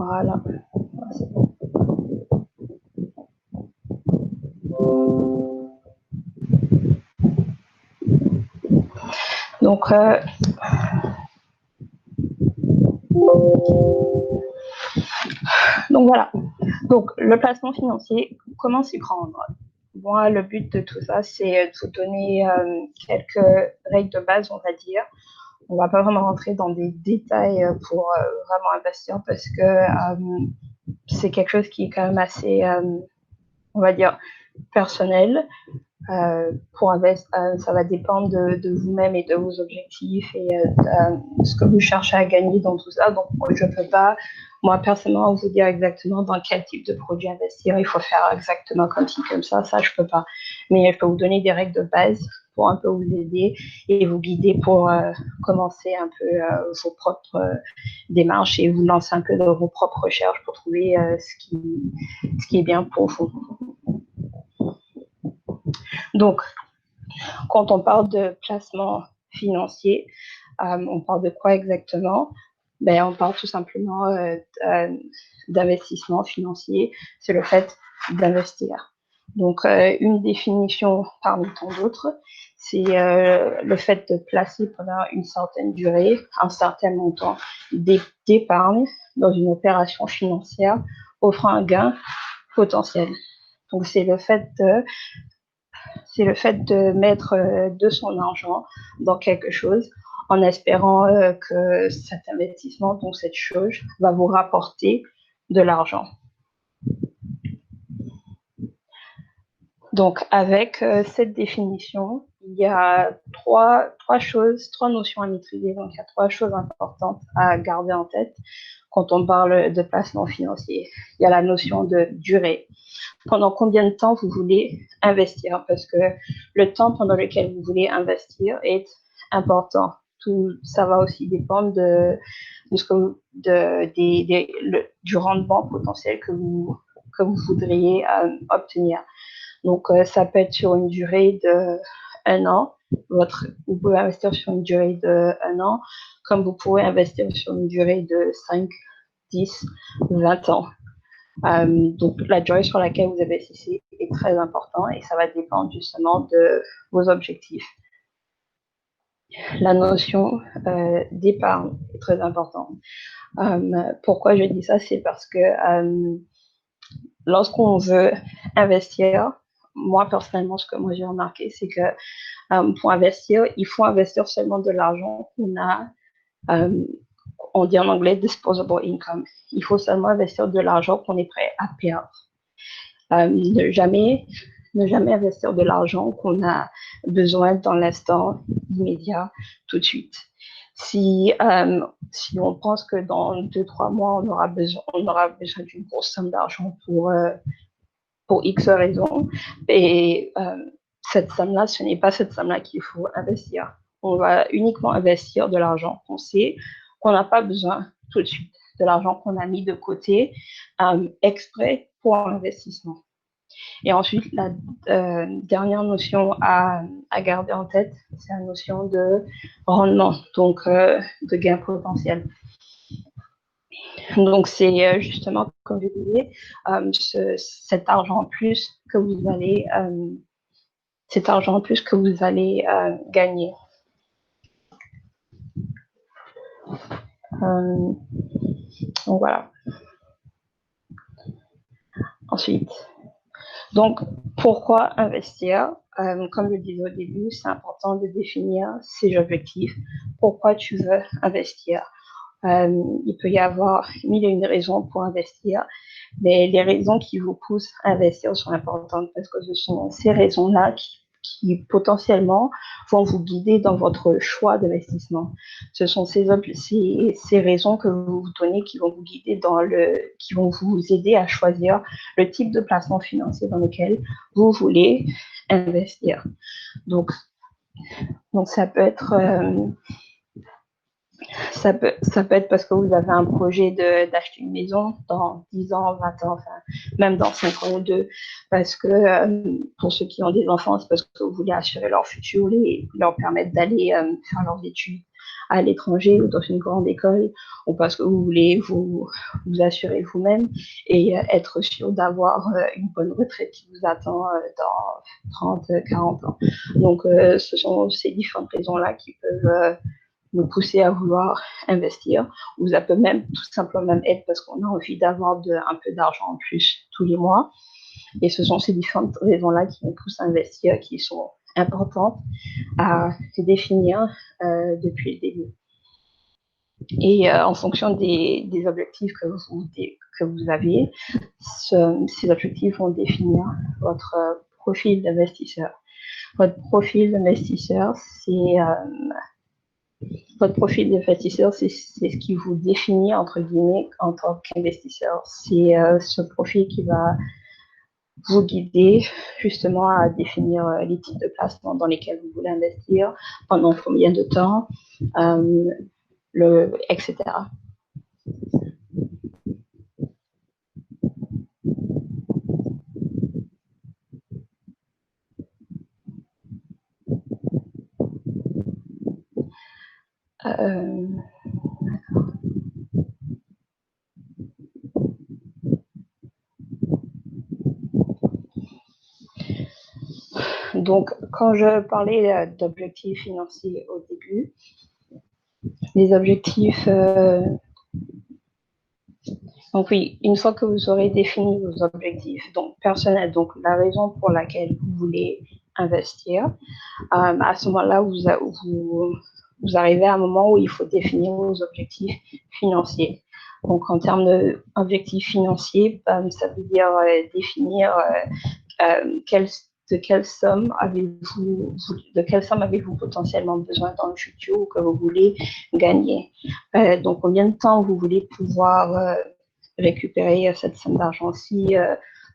Voilà. C'est bon. Donc, voilà. Donc, le placement financier, comment s'y prendre? Moi, le but de tout ça, c'est de vous donner quelques règles de base, on va dire. On ne va pas vraiment rentrer dans des détails pour vraiment investir parce que c'est quelque chose qui est quand même assez, on va dire, personnel. Pour investir, ça va dépendre de vous-même et de vos objectifs et de ce que vous cherchez à gagner dans tout ça. Donc, je ne peux pas, moi, personnellement, vous dire exactement dans quel type de produit investir. Il faut faire exactement comme ci, comme ça je ne peux pas. Mais je peux vous donner des règles de base pour un peu vous aider et vous guider pour commencer un peu vos propres démarches et vous lancer un peu dans vos propres recherches pour trouver ce qui est bien pour vous. Donc, quand on parle de placement financier, on parle de quoi exactement? On parle tout simplement d'investissement financier. C'est le fait d'investir. Donc, une définition parmi tant d'autres, c'est le fait de placer pendant une certaine durée un certain montant d'épargne dans une opération financière offrant un gain potentiel. Donc, c'est le fait de mettre de son argent dans quelque chose en espérant que cet investissement, donc cette chose, va vous rapporter de l'argent. Donc, avec cette définition, il y a trois notions à maîtriser. Donc, il y a 3 choses importantes à garder en tête quand on parle de placement financier. Il y a la notion de durée. Pendant combien de temps vous voulez investir? Parce que le temps pendant lequel vous voulez investir est important. Tout ça va aussi dépendre du rendement potentiel que vous voudriez obtenir. Donc, ça peut être sur une durée de 1 an. Vous pouvez investir sur une durée de 1 an, comme vous pouvez investir sur une durée de 5, 10, 20 ans. Donc, la durée sur laquelle vous investissez est très importante et ça va dépendre justement de vos objectifs. La notion d'épargne est très importante. Pourquoi je dis ça? C'est parce que lorsqu'on veut investir, moi personnellement, ce que moi j'ai remarqué, c'est que pour investir, il faut investir seulement de l'argent qu'on a, on dit en anglais disposable income. Il faut seulement investir de l'argent qu'on est prêt à perdre. Ne jamais investir de l'argent qu'on a besoin dans l'instant immédiat, tout de suite. Si on pense que dans 2-3 mois, on aura besoin d'une grosse somme d'argent pour X raisons, et cette somme-là, ce n'est pas cette somme-là qu'il faut investir. On va uniquement investir de l'argent qu'on sait qu'on n'a pas besoin tout de suite, de l'argent qu'on a mis de côté exprès pour l'investissement. Et ensuite, la dernière notion à garder en tête, c'est la notion de rendement, donc de gain potentiel. Donc, c'est justement, comme je disais, cet argent en plus que vous allez, gagner. Donc, voilà. Ensuite, donc, pourquoi investir? Comme je le disais au début, c'est important de définir ses objectifs. Pourquoi tu veux investir? Il peut y avoir 1001 raisons pour investir, mais les raisons qui vous poussent à investir sont importantes parce que ce sont ces raisons-là qui potentiellement vont vous guider dans votre choix d'investissement. Ce sont ces raisons que vous vous donnez qui vont vous guider qui vont vous aider à choisir le type de placement financier dans lequel vous voulez investir. Donc ça peut être parce que vous avez un projet d'acheter une maison dans 10 ans, 20 ans, enfin, même dans 5 ans ou 2, parce que pour ceux qui ont des enfants, c'est parce que vous voulez assurer leur futur, leur permettre d'aller faire leurs études à l'étranger ou dans une grande école, ou parce que vous voulez vous assurer vous-même et être sûr d'avoir une bonne retraite qui vous attend dans 30, 40 ans. Donc, ce sont ces différentes raisons-là qui peuvent nous pousser à vouloir investir, ou ça peut même tout simplement même être parce qu'on a envie d'avoir un peu d'argent en plus tous les mois. Et ce sont ces différentes raisons-là qui nous poussent à investir, qui sont importantes à définir depuis le début. Et en fonction des objectifs que vous avez, ces objectifs vont définir votre profil d'investisseur. Votre profil d'investisseur, c'est ce qui vous définit, entre guillemets, en tant qu'investisseur. C'est ce profil qui va vous guider justement à définir les types de placements dans lesquels vous voulez investir, pendant combien de temps, etc. Donc, quand je parlais d'objectifs financiers au début, les objectifs... donc oui, une fois que vous aurez défini vos objectifs donc personnels, donc la raison pour laquelle vous voulez investir, à ce moment-là, vous arrivez à un moment où il faut définir vos objectifs financiers. Donc, en termes d'objectifs financiers, ça veut dire définir de quelle somme avez-vous potentiellement besoin dans le futur ou que vous voulez gagner. Donc, combien de temps vous voulez pouvoir récupérer cette somme d'argent. Si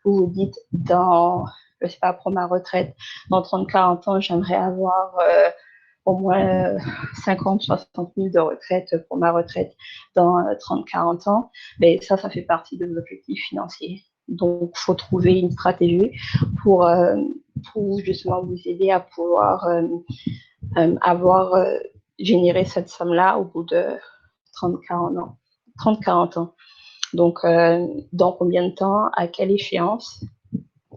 vous vous dites, je sais pas, pour ma retraite, dans 30-40 ans, j'aimerais avoir au moins 50-60 000 de retraite pour ma retraite dans 30-40 ans, mais ça fait partie de vos objectifs financiers. Donc, il faut trouver une stratégie pour justement vous aider à pouvoir générer cette somme-là au bout de 30-40 ans. 30-40 ans. Donc, dans combien de temps, à quelle échéance,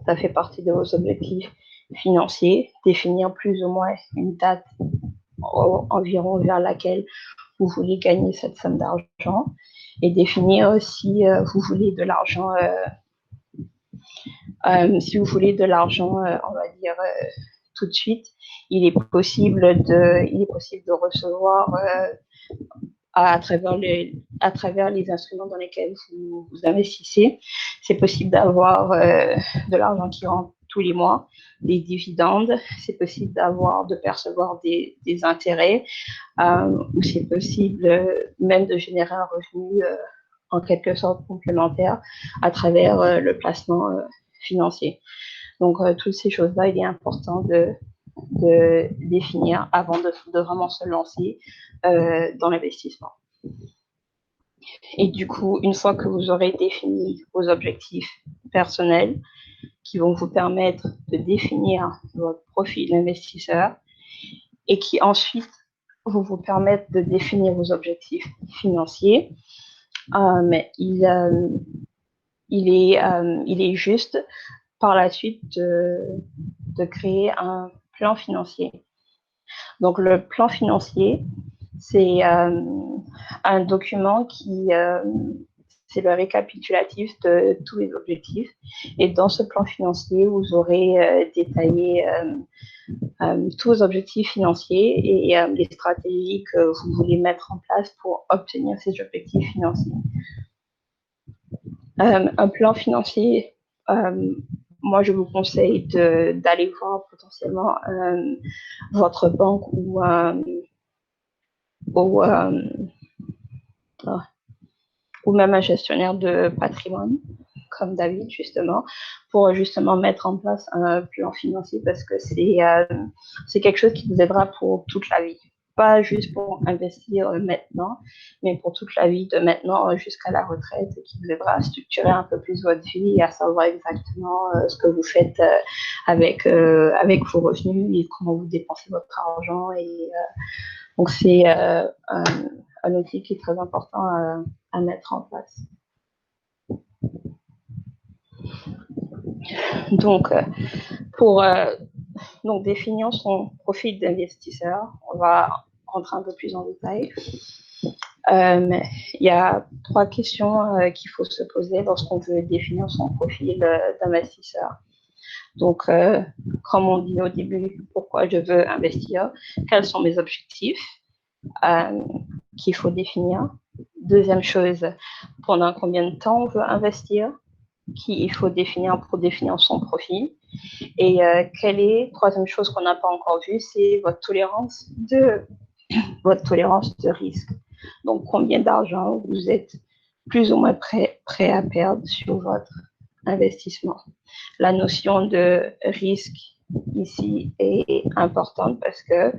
ça fait partie de vos objectifs financiers, définir plus ou moins une date environ vers laquelle vous voulez gagner cette somme d'argent et définir si vous voulez de l'argent, on va dire, tout de suite. Il est possible de recevoir à travers les instruments dans lesquels vous investissez. C'est possible d'avoir de l'argent qui rentre tous les mois, des dividendes, c'est possible de percevoir des intérêts, ou c'est possible même de générer un revenu en quelque sorte complémentaire à travers le placement financier. Donc, toutes ces choses-là, il est important de définir avant de vraiment se lancer dans l'investissement. Et du coup, une fois que vous aurez défini vos objectifs personnels qui vont vous permettre de définir votre profil d'investisseur et qui ensuite vont vous permettre de définir vos objectifs financiers, il est juste par la suite de créer un plan financier. Donc, le plan financier, c'est un document c'est le récapitulatif de tous les objectifs. Et dans ce plan financier, vous aurez détaillé tous vos objectifs financiers et les stratégies que vous voulez mettre en place pour obtenir ces objectifs financiers. Un plan financier, moi, je vous conseille d'aller voir potentiellement votre banque ou même un gestionnaire de patrimoine, comme David, justement, pour justement mettre en place un plan financier parce que c'est quelque chose qui vous aidera pour toute la vie. Pas juste pour investir maintenant, mais pour toute la vie, de maintenant jusqu'à la retraite, qui vous aidera à structurer un peu plus votre vie et à savoir exactement ce que vous faites avec vos revenus et comment vous dépensez votre argent et Donc, c'est un outil qui est très important à mettre en place. Donc, pour donc, définir son profil d'investisseur, on va rentrer un peu plus en détail. Il y a 3 questions qu'il faut se poser lorsqu'on veut définir son profil d'investisseur. Donc, comme on dit au début, pourquoi je veux investir, quels sont mes objectifs qu'il faut définir. Deuxième chose, pendant combien de temps on veut investir, qu'il faut définir pour définir son profil. Et quelle est, troisième chose qu'on n'a pas encore vue, c'est votre tolérance de risque. Donc, combien d'argent vous êtes plus ou moins prêt à perdre sur votre investissement. La notion de risque ici est importante parce que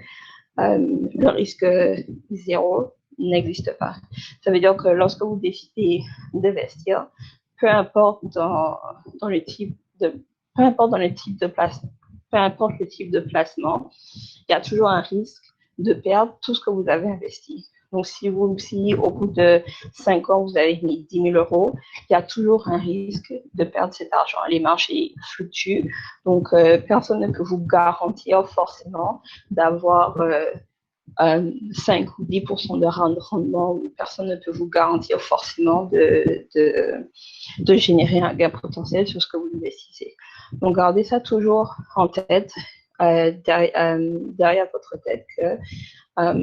le risque zéro n'existe pas. Ça veut dire que lorsque vous décidez d'investir, peu importe dans le type de placement, il y a toujours un risque de perdre tout ce que vous avez investi. Donc, si au bout de 5 ans, vous avez mis 10 000 euros, il y a toujours un risque de perdre cet argent. Les marchés fluctuent, donc personne ne peut vous garantir forcément d'avoir 5 ou 10% de rendement. Personne ne peut vous garantir forcément de générer un gain potentiel sur ce que vous investissez. Donc, gardez ça toujours en tête, derrière votre tête, que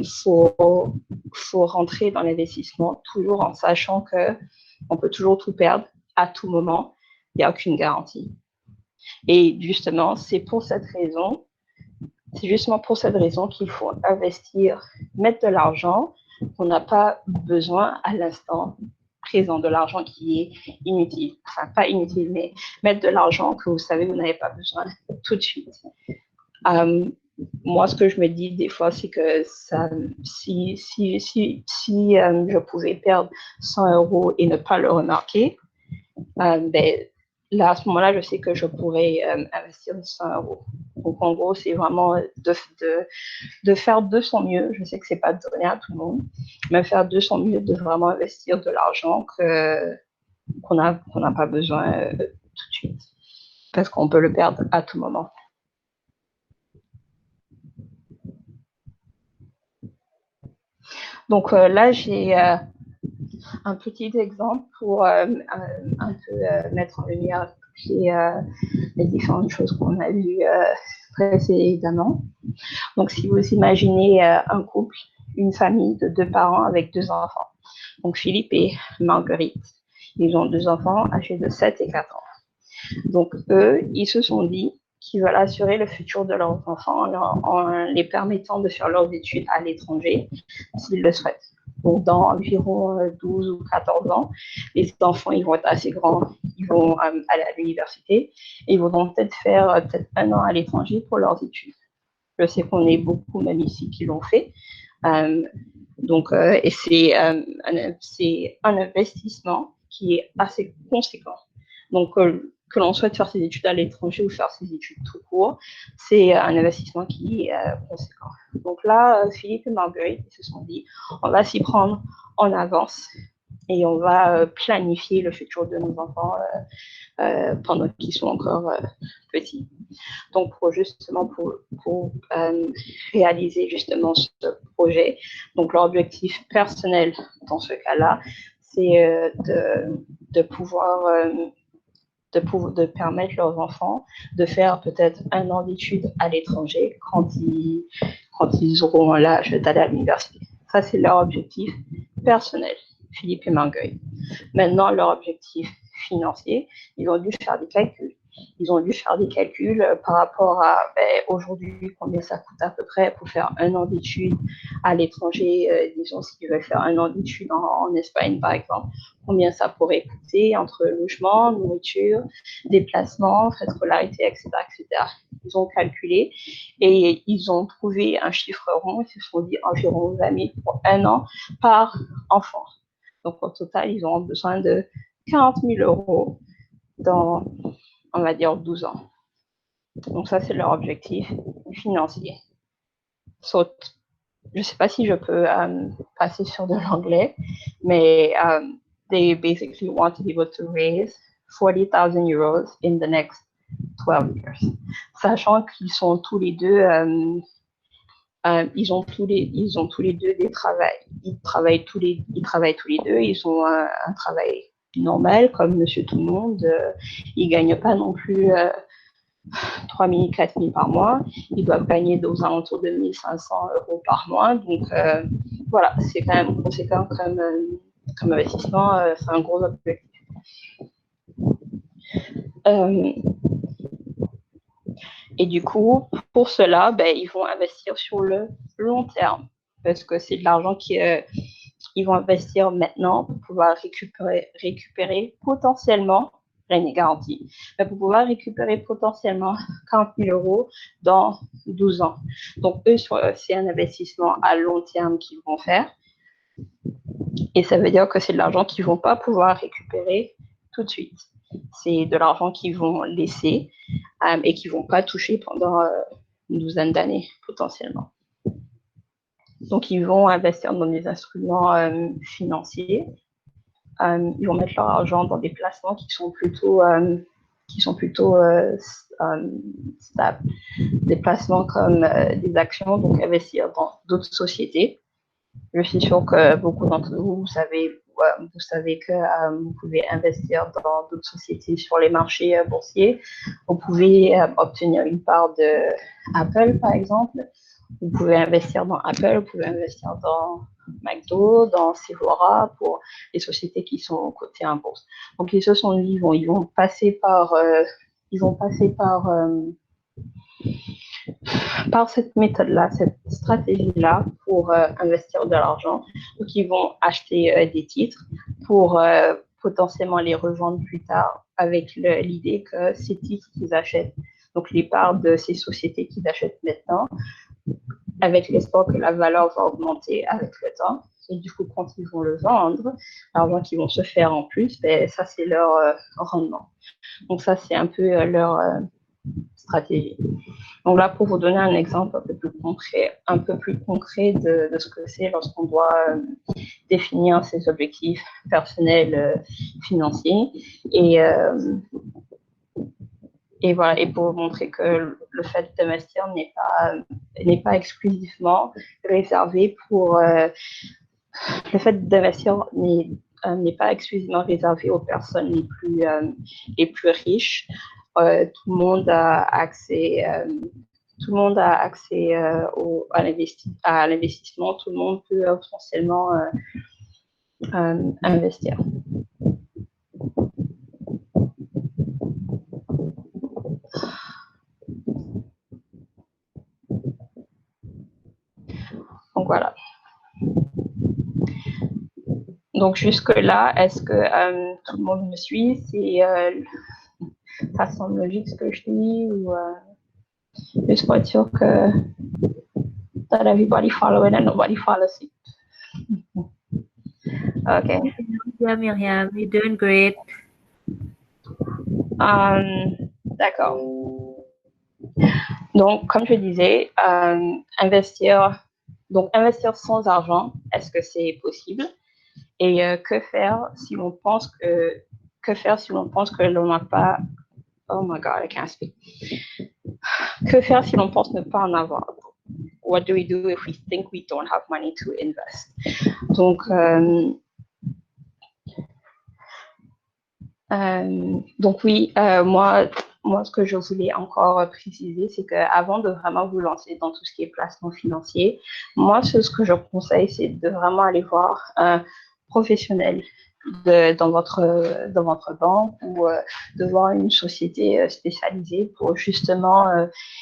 faut rentrer dans l'investissement toujours en sachant que on peut toujours tout perdre à tout moment. Il n'y a aucune garantie. Et justement, c'est justement pour cette raison qu'il faut investir, mettre de l'argent qu'on n'a pas besoin à l'instant présent, de l'argent qui est inutile. Enfin, pas inutile, mais mettre de l'argent que vous savez que vous n'avez pas besoin tout de suite. Moi, ce que je me dis des fois, c'est que si je pouvais perdre 100 euros et ne pas le remarquer, là, à ce moment-là, je sais que je pourrais investir 100 euros. Donc, en gros, c'est vraiment de faire de son mieux. Je sais que c'est pas donné à tout le monde, mais faire de son mieux de vraiment investir de l'argent qu'on n'a pas besoin tout de suite, parce qu'on peut le perdre à tout moment. Donc là, j'ai un petit exemple pour un peu mettre en lumière les différentes choses qu'on a vues précédemment. Donc, si vous imaginez un couple, une famille de 2 parents avec 2 enfants, donc Philippe et Marguerite, ils ont 2 enfants âgés de 7 et 4 ans. Donc, eux, ils se sont dit qu'ils veulent assurer le futur de leurs enfants en les permettant de faire leurs études à l'étranger, s'ils le souhaitent. Donc, dans environ 12 ou 14 ans, les enfants, ils vont être assez grands, ils vont aller à l'université et ils vont peut-être faire 1 an à l'étranger pour leurs études. Je sais qu'on est beaucoup, même ici, qui l'ont fait. Et c'est un investissement qui est assez conséquent. Donc, que l'on souhaite faire ses études à l'étranger ou faire ses études tout court, c'est un investissement qui est conséquent. Donc là, Philippe et Marguerite se sont dit, on va s'y prendre en avance et on va planifier le futur de nos enfants pendant qu'ils sont encore petits. Donc, pour réaliser justement ce projet, donc leur objectif personnel dans ce cas-là, c'est de permettre leurs enfants de faire peut-être 1 an d'études à l'étranger quand ils auront l'âge d'aller à l'université. Ça, c'est leur objectif personnel, Philippe et Marguerite. Maintenant, leur objectif financier, ils ont dû faire des calculs. Ils ont dû faire des calculs par rapport à aujourd'hui combien ça coûte à peu près pour faire 1 an d'études à l'étranger. Disons s'ils veulent faire 1 an d'études en Espagne par exemple, combien ça pourrait coûter entre logement, nourriture, déplacement, frais de scolarité, etc., etc. Ils ont calculé et ils ont trouvé un chiffre rond. Ils se sont dit environ 20 000 pour 1 an par enfant. Donc au total, ils auront besoin de 40 000 euros dans, on va dire, 12 ans. Donc ça, c'est leur objectif financier. je ne sais pas si je peux passer sur de l'anglais, mais they basically want to be able to raise 40,000 euros in the next 12 years. Sachant qu'ils sont tous les deux, ils ont tous les deux des travails. Ils travaillent tous les deux. Ils ont un travail normal, comme monsieur tout le monde. Ils gagnent pas non plus 3 000, 4 000 par mois. Ils doivent gagner aux alentours de 1 500 euros par mois. Donc, voilà, c'est quand même conséquent comme investissement. C'est un gros objectif. Et du coup, pour cela, ben, ils vont investir sur le long terme parce que c'est de l'argent qu'ils vont investir maintenant pour pouvoir récupérer potentiellement, rien n'est garanti, mais pour pouvoir récupérer potentiellement 40 000 euros dans 12 ans. Donc, eux, c'est un investissement à long terme qu'ils vont faire. Et ça veut dire que c'est de l'argent qu'ils ne vont pas pouvoir récupérer tout de suite. C'est de l'argent qu'ils vont laisser et qu'ils ne vont pas toucher pendant une douzaine d'années potentiellement. Donc, ils vont investir dans des instruments financiers. Ils vont mettre leur argent dans des placements qui sont plutôt stables. Des placements comme des actions, donc investir dans d'autres sociétés. Je suis sûre que beaucoup d'entre vous, vous savez que vous pouvez investir dans d'autres sociétés sur les marchés boursiers. Vous pouvez obtenir une part de Apple, par exemple. Vous pouvez investir dans Apple, vous pouvez investir dans McDo, dans Sephora, pour les sociétés qui sont cotées en bourse. Donc, ils se sont dit, ils vont passer par cette méthode-là, cette stratégie-là pour investir de l'argent. Donc, ils vont acheter des titres pour potentiellement les revendre plus tard avec l'idée que ces titres qu'ils achètent, donc les parts de ces sociétés qu'ils achètent maintenant, avec l'espoir que la valeur va augmenter avec le temps. Et du coup, quand ils vont le vendre, l'argent qu'ils vont se faire en plus, ben, ça, c'est leur rendement. Donc, ça, c'est un peu leur stratégie. Donc là, pour vous donner un exemple un peu plus concret de ce que c'est lorsqu'on doit définir ses objectifs personnels financiers. Et voilà, et pour vous montrer que le fait d'investir n'est pas exclusivement réservé pour le fait d'investir n'est pas exclusivement réservé aux personnes les plus riches. Tout le monde a accès à l'investissement. Tout le monde peut potentiellement investir. Donc voilà. Donc jusque-là, est-ce que tout le monde me suit? Ça semble logique ce que je dis ou juste pour être sûr que that everybody following and nobody follows it. Okay. Yeah, Miriam, you're doing great. D'accord. Donc, comme je disais, investir sans argent, est-ce que c'est possible? Et que faire si l'on pense que l'on n'a pas... Oh my God, I can't speak. Que faire si l'on pense ne pas en avoir? What do we do if we think we don't have money to invest? Donc oui, moi, ce que je voulais encore préciser, c'est qu'avant de vraiment vous lancer dans tout ce qui est placement financier, moi, ce que je conseille, c'est de vraiment aller voir un professionnel dans votre banque ou de voir une société spécialisée pour justement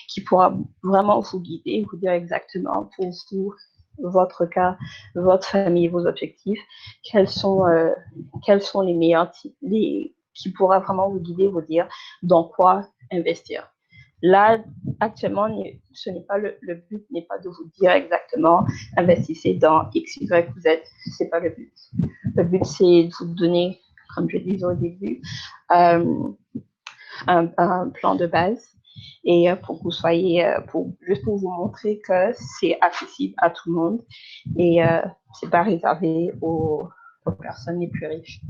qui pourra vraiment vous guider, vous dire exactement pour vous, votre cas, votre famille, vos objectifs, quels sont les meilleurs qui pourra vraiment vous guider, vous dire dans quoi investir. Là, actuellement, ce n'est pas le but n'est pas de vous dire exactement investissez dans X, Y, Z. C'est pas le but. Le but, c'est de vous donner, comme je disais au début, un plan de base et pour que vous soyez, juste pour vous montrer que c'est accessible à tout le monde et c'est pas réservé aux personnes les plus riches.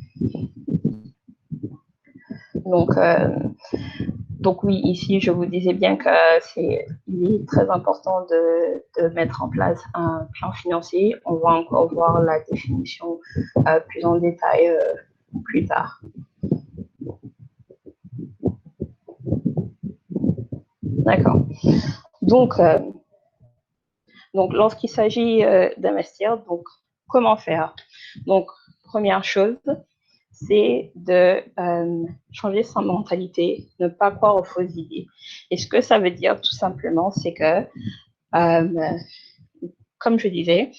Donc oui, ici, je vous disais bien il est très important de mettre en place un plan financier. On va encore voir la définition plus en détail plus tard. D'accord. Donc lorsqu'il s'agit d'investir, donc comment faire? Donc, première chose, c'est de changer sa mentalité, ne pas croire aux fausses idées. Et ce que ça veut dire, tout simplement, c'est que, comme je disais,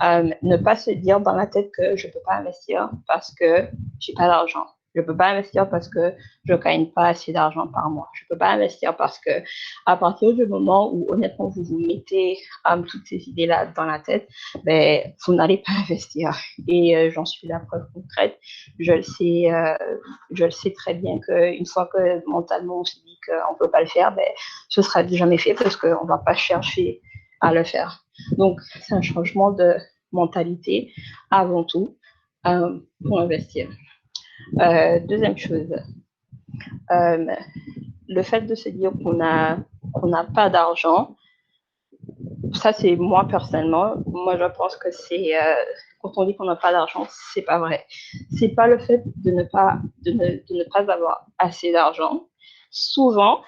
ne pas se dire dans la tête que je ne peux pas investir parce que j'ai pas d'argent. Je ne peux pas investir parce que je ne gagne pas assez d'argent par mois. Je ne peux pas investir parce que, à partir du moment où, honnêtement, vous vous mettez toutes ces idées-là dans la tête, ben, vous n'allez pas investir. Et j'en suis la preuve concrète. Je le sais très bien qu'une fois que mentalement on se dit qu'on ne peut pas le faire, ben, ce sera jamais fait parce qu'on ne va pas chercher à le faire. Donc, c'est un changement de mentalité avant tout pour investir. Deuxième chose, le fait de se dire qu'on n'a pas d'argent, ça c'est moi personnellement, moi je pense que c'est quand on dit qu'on n'a pas d'argent, c'est pas vrai. C'est pas le fait de ne pas avoir assez d'argent. Souvent,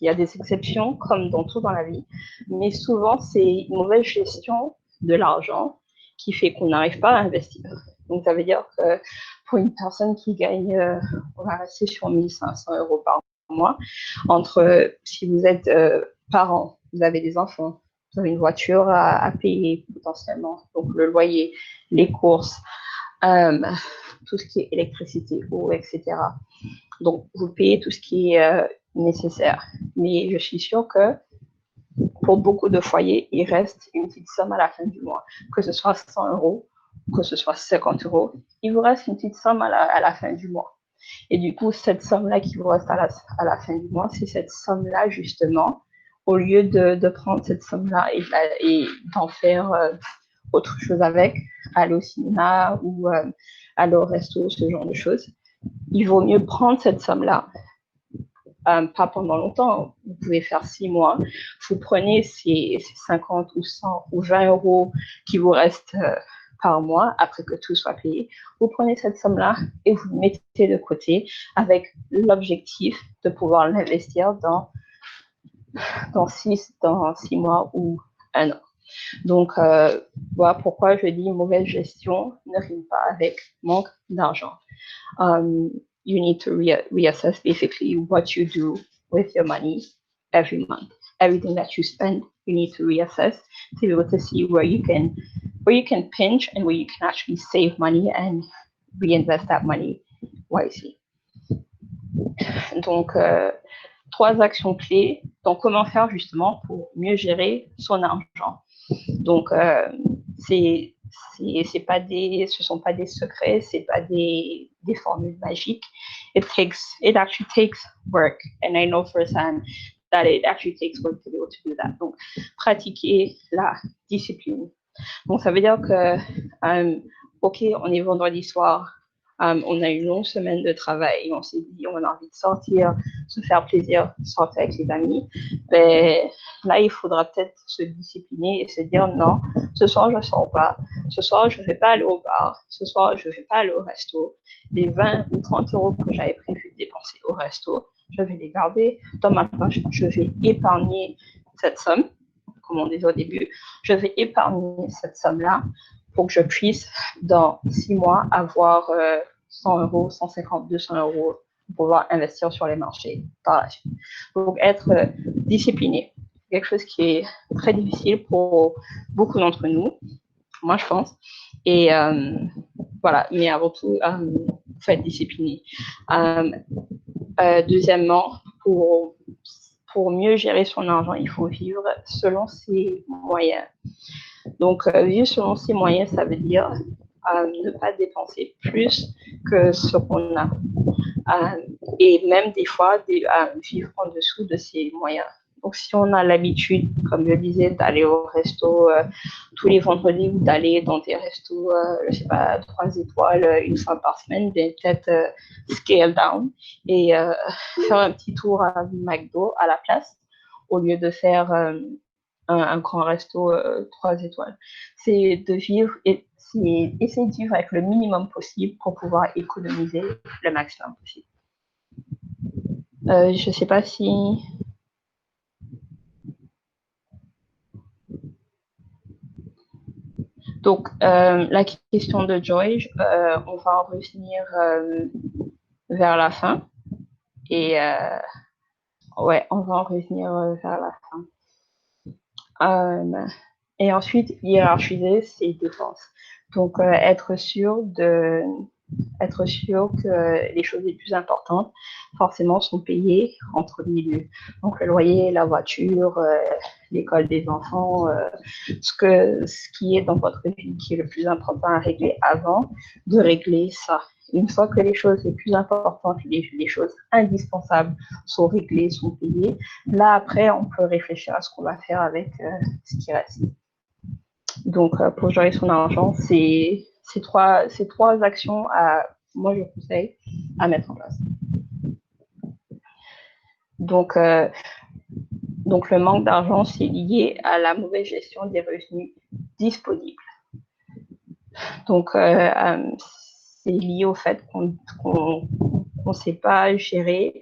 il y a des exceptions comme dans tout dans la vie, mais souvent c'est une mauvaise gestion de l'argent qui fait qu'on n'arrive pas à investir. Donc ça veut dire que pour une personne qui gagne, on va rester sur 1 500 € par mois, si vous êtes parent, vous avez des enfants, vous avez une voiture à payer potentiellement, donc le loyer, les courses, tout ce qui est électricité, eau, etc. Donc vous payez tout ce qui est nécessaire. Mais je suis sûre que pour beaucoup de foyers, il reste une petite somme à la fin du mois, que ce soit 100 €, que ce soit 50 €, il vous reste une petite somme à la fin du mois. Et du coup, cette somme-là qui vous reste à la fin du mois, c'est cette somme-là, justement, au lieu de prendre cette somme-là et d'en faire autre chose avec, aller au cinéma ou aller au resto, ce genre de choses, il vaut mieux prendre cette somme-là, pas pendant longtemps, vous pouvez faire 6 mois, vous prenez ces 50 ou 100 ou 20 € qui vous restent par mois, après que tout soit payé, vous prenez cette somme-là et vous mettez de côté avec l'objectif de pouvoir l'investir dans 6 mois ou 1 an. Donc, voilà pourquoi je dis mauvaise gestion ne rime pas avec manque d'argent. You need to reassess basically what you do with your money every month. Everything that you spend, you need to reassess to be able to see where you can pinch and where you can actually save money and reinvest that money wisely. Donc, 3 actions clés. Donc, comment faire justement pour mieux gérer son argent. Donc, ce sont pas des secrets, c'est pas des formules magiques. It actually takes work, and I know firsthand that it actually takes work to be able to do that. Donc, pratiquer la discipline. Donc, ça veut dire que, ok, on est vendredi soir, on a une longue semaine de travail, on s'est dit, on a envie de sortir, se faire plaisir, sortir avec les amis. Ben, là, il faudra peut-être se discipliner et se dire, non, ce soir, je ne sors pas. Ce soir, je ne vais pas aller au bar. Ce soir, je ne vais pas aller au resto. Les 20 ou 30 € que j'avais prévu de dépenser au resto, je vais les garder dans ma poche. Je vais épargner cette somme, comme on disait au début. Je vais épargner cette somme-là pour que je puisse, dans 6 mois, avoir 100 €, 150, 200 € pour pouvoir investir sur les marchés par la suite. Donc, être discipliné, quelque chose qui est très difficile pour beaucoup d'entre nous, moi je pense. Et voilà, mais avant tout, il faut être discipliné. Deuxièmement, pour mieux gérer son argent, il faut vivre selon ses moyens. Donc, vivre selon ses moyens, ça veut dire ne pas dépenser plus que ce qu'on a. et même des fois vivre en dessous de ses moyens. Donc, si on a l'habitude, comme je disais, d'aller au resto tous les vendredis ou d'aller dans des restos, je sais pas, 3 étoiles une fois par semaine, peut-être scale down et faire un petit tour à McDo à la place au lieu de faire un grand resto 3 étoiles. C'est de vivre et essayer de vivre avec le minimum possible pour pouvoir économiser le maximum possible. Je ne sais pas si... Donc, la question de Joy, on va en revenir vers la fin. Et ouais, on va en revenir vers la fin. Et ensuite, hiérarchiser ses dépenses. Donc, être sûr que les choses les plus importantes, forcément, sont payées en premier lieu. Donc, le loyer, la voiture, l'école des enfants, ce qui est dans votre vie qui est le plus important à régler avant de régler ça. Une fois que les choses les plus importantes, les choses indispensables sont réglées, sont payées, là, après, on peut réfléchir à ce qu'on va faire avec ce qui reste. Donc, pour gérer son argent, c'est trois actions moi, je conseille à mettre en place. Donc le manque d'argent, c'est lié à la mauvaise gestion des revenus disponibles. Donc, c'est lié au fait qu'on ne sait pas gérer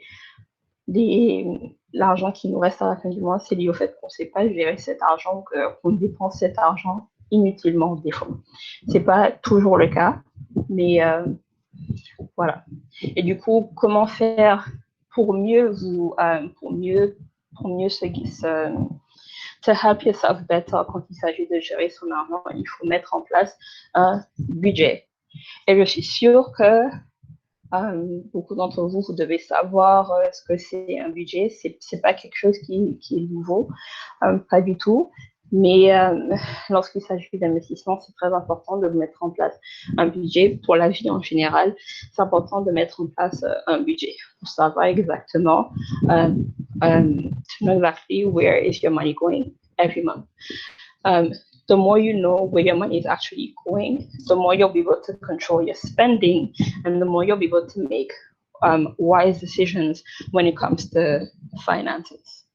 l'argent qui nous reste à la fin du mois. C'est lié au fait qu'on ne sait pas gérer cet argent, qu'on dépense cet argent inutilement des fois. C'est pas toujours le cas, mais voilà. Et du coup, comment faire pour mieux to help yourself better quand il s'agit de gérer son argent, il faut mettre en place un budget. Et je suis sûre que beaucoup d'entre vous, vous devez savoir ce que c'est un budget. C'est pas quelque chose qui est nouveau, pas du tout. Mais lorsqu'il s'agit d'investissement, c'est très important de mettre en place un budget pour la vie en général. C'est important de mettre en place un budget pour savoir exactement, to know exactly where is your money going every month. The more you know where your money is actually going, the more you'll be able to control your spending, and the more you'll be able to make wise decisions when it comes to finances.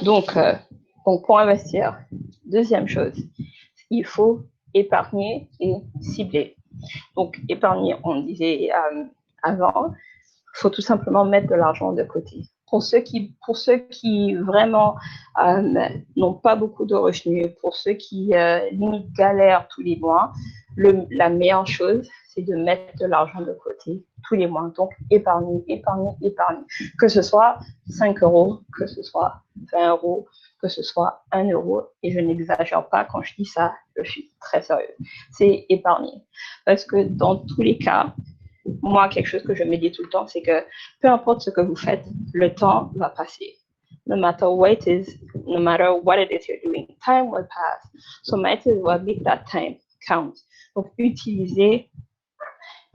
Donc, pour investir, deuxième chose, il faut épargner et cibler. Donc, épargner, on disait avant, il faut tout simplement mettre de l'argent de côté. Pour ceux qui vraiment n'ont pas beaucoup de revenus, pour ceux qui limite galèrent tous les mois, la meilleure chose, c'est de mettre de l'argent de côté tous les mois. Donc, épargner. Que ce soit 5 euros, que ce soit 20 euros, que ce soit 1 euro. Et je n'exagère pas quand je dis ça, je suis très sérieuse. C'est épargner. Parce que dans tous les cas, moi, quelque chose que je me dis tout le temps, c'est que peu importe ce que vous faites, le temps va passer. No matter what it is you're doing, time will pass. So might as well make that time count. Donc, utilisez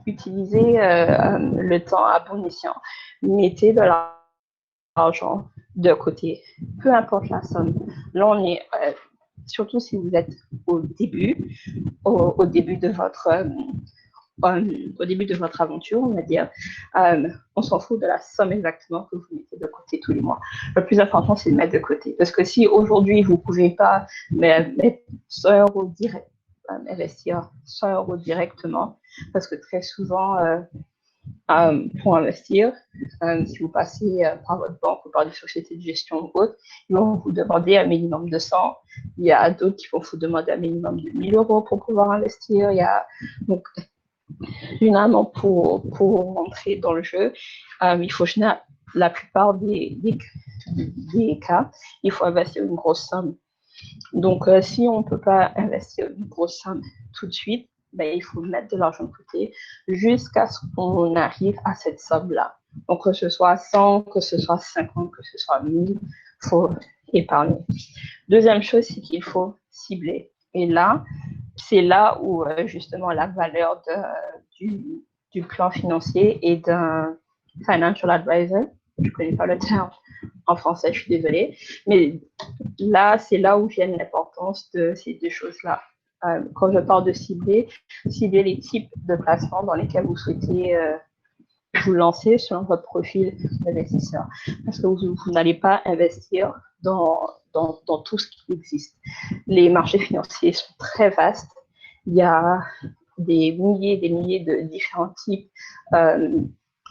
le temps à bon escient. Mettez de l'argent de côté, peu importe la somme. Là, on est, surtout si vous êtes au début de votre aventure, on va dire, on s'en fout de la somme exactement que vous mettez de côté tous les mois. Le plus important, c'est de mettre de côté. Parce que si aujourd'hui, vous ne pouvez pas mettre 100 euros direct, investir 100 euros directement, parce que très souvent, pour investir, si vous passez par votre banque ou par des sociétés de gestion ou autres, ils vont vous demander un minimum de 100. Il y a d'autres qui vont vous demander un minimum de 1000 euros pour pouvoir investir. Donc, généralement, pour rentrer dans le jeu, il faut la plupart des cas, il faut investir une grosse somme. Donc, si on ne peut pas investir une grosse somme tout de suite, il faut mettre de l'argent de côté jusqu'à ce qu'on arrive à cette somme-là. Donc, que ce soit 100, que ce soit 50, que ce soit 1000, il faut épargner. Deuxième chose, c'est qu'il faut cibler. Et là, c'est là où justement la valeur du plan financier et d'un financial advisor, je ne connais pas le terme en français, je suis désolée, mais là, c'est là où vient l'importance de ces deux choses-là. Quand je parle de cibler les types de placements dans lesquels vous souhaitez vous lancer selon votre profil d'investisseur. Parce que vous n'allez pas investir dans tout ce qui existe. Les marchés financiers sont très vastes. Il y a des milliers de différents types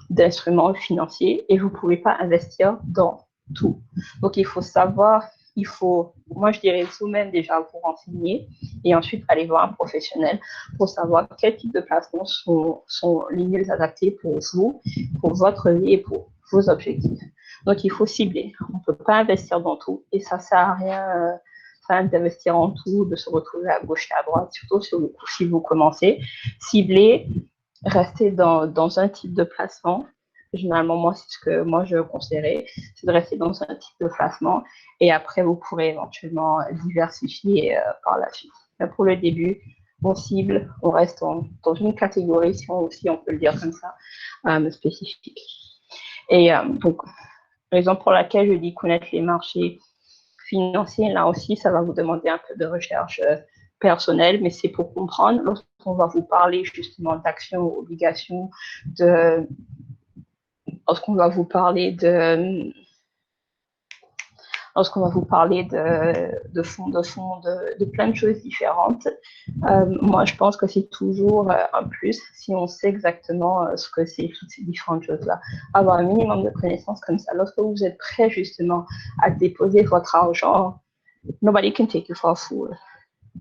d'instruments financiers et vous ne pouvez pas investir dans tout. Donc, il faut savoir, moi je dirais vous-même déjà vous renseigner et ensuite aller voir un professionnel pour savoir quel type de placements sont les mieux adaptés pour vous, pour votre vie et pour vos objectifs. Donc, il faut cibler. On ne peut pas investir dans tout et ça ne sert à rien d'investir en tout, de se retrouver à gauche et à droite, surtout si vous commencez. Cibler, rester dans un type de placement. Généralement, moi, c'est ce que moi je conseillerais, c'est de rester dans un type de placement et après, vous pourrez éventuellement diversifier par la suite. Mais pour le début, on cible, on reste dans une catégorie, si on peut le dire comme ça, spécifique. Et donc, raison pour laquelle je dis connaître les marchés financiers, là aussi, ça va vous demander un peu de recherche personnelle, mais c'est pour comprendre lorsqu'on va vous parler justement d'actions, obligations, lorsqu'on va vous parler de fonds, de plein de choses différentes. Moi, je pense que c'est toujours un plus si on sait exactement ce que c'est, toutes ces différentes choses-là. Avoir un minimum de connaissances comme ça, lorsque vous êtes prêt justement à déposer votre argent, nobody can take you for a fool.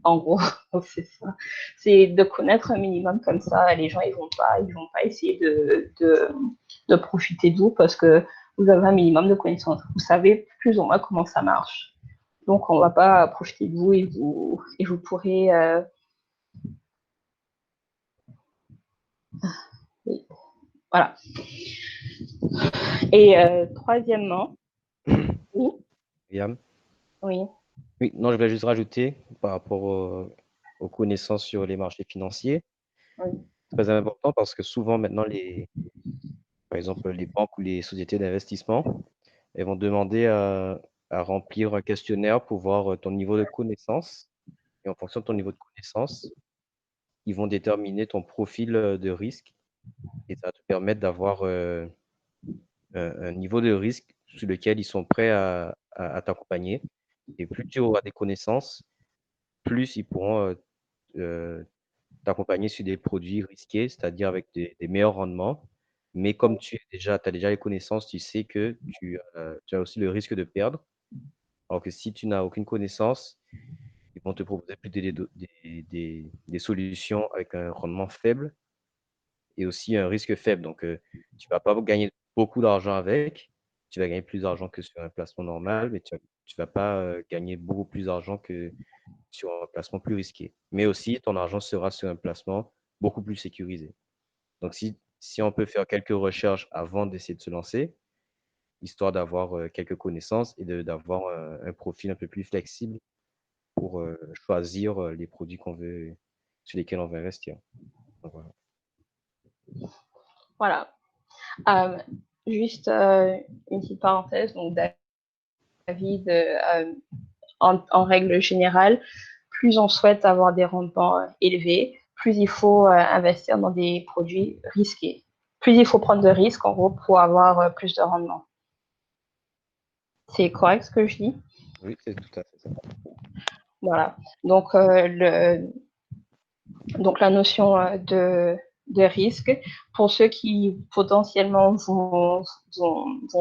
En gros, c'est ça. C'est de connaître un minimum comme ça. Les gens, ils vont pas essayer de profiter de vous parce que vous avez un minimum de connaissances. Vous savez plus ou moins comment ça marche. Donc, on ne va pas profiter de vous et vous pourrez. Oui. Voilà. Et troisièmement, oui. William. Oui. Oui, non, je voulais juste rajouter par rapport aux connaissances sur les marchés financiers. Oui. C'est très important parce que souvent maintenant, par exemple, les banques ou les sociétés d'investissement, elles vont demander à remplir un questionnaire pour voir ton niveau de connaissance. Et en fonction de ton niveau de connaissance, ils vont déterminer ton profil de risque et ça va te permettre d'avoir un niveau de risque sur lequel ils sont prêts à t'accompagner. Et plus tu auras des connaissances, plus ils pourront t'accompagner sur des produits risqués, c'est-à-dire avec des meilleurs rendements. Mais comme tu as déjà les connaissances, tu sais que tu as aussi le risque de perdre. Alors que si tu n'as aucune connaissance, ils vont te proposer plus des solutions avec un rendement faible et aussi un risque faible. Donc, tu ne vas pas gagner beaucoup d'argent avec. Tu vas gagner plus d'argent que sur un placement normal, mais tu ne vas pas gagner beaucoup plus d'argent que sur un placement plus risqué. Mais aussi, ton argent sera sur un placement beaucoup plus sécurisé. Donc, si on peut faire quelques recherches avant d'essayer de se lancer, histoire d'avoir quelques connaissances et d'avoir un profil un peu plus flexible pour choisir les produits sur lesquels on veut investir. Donc, voilà. Voilà. Juste une petite parenthèse. Donc, David, en règle générale, plus on souhaite avoir des rendements élevés, plus il faut investir dans des produits risqués. Plus il faut prendre de risques, en gros, pour avoir plus de rendement. C'est correct ce que je dis? Oui, c'est tout à fait ça. Voilà. Donc, la notion de risque, pour ceux qui potentiellement vont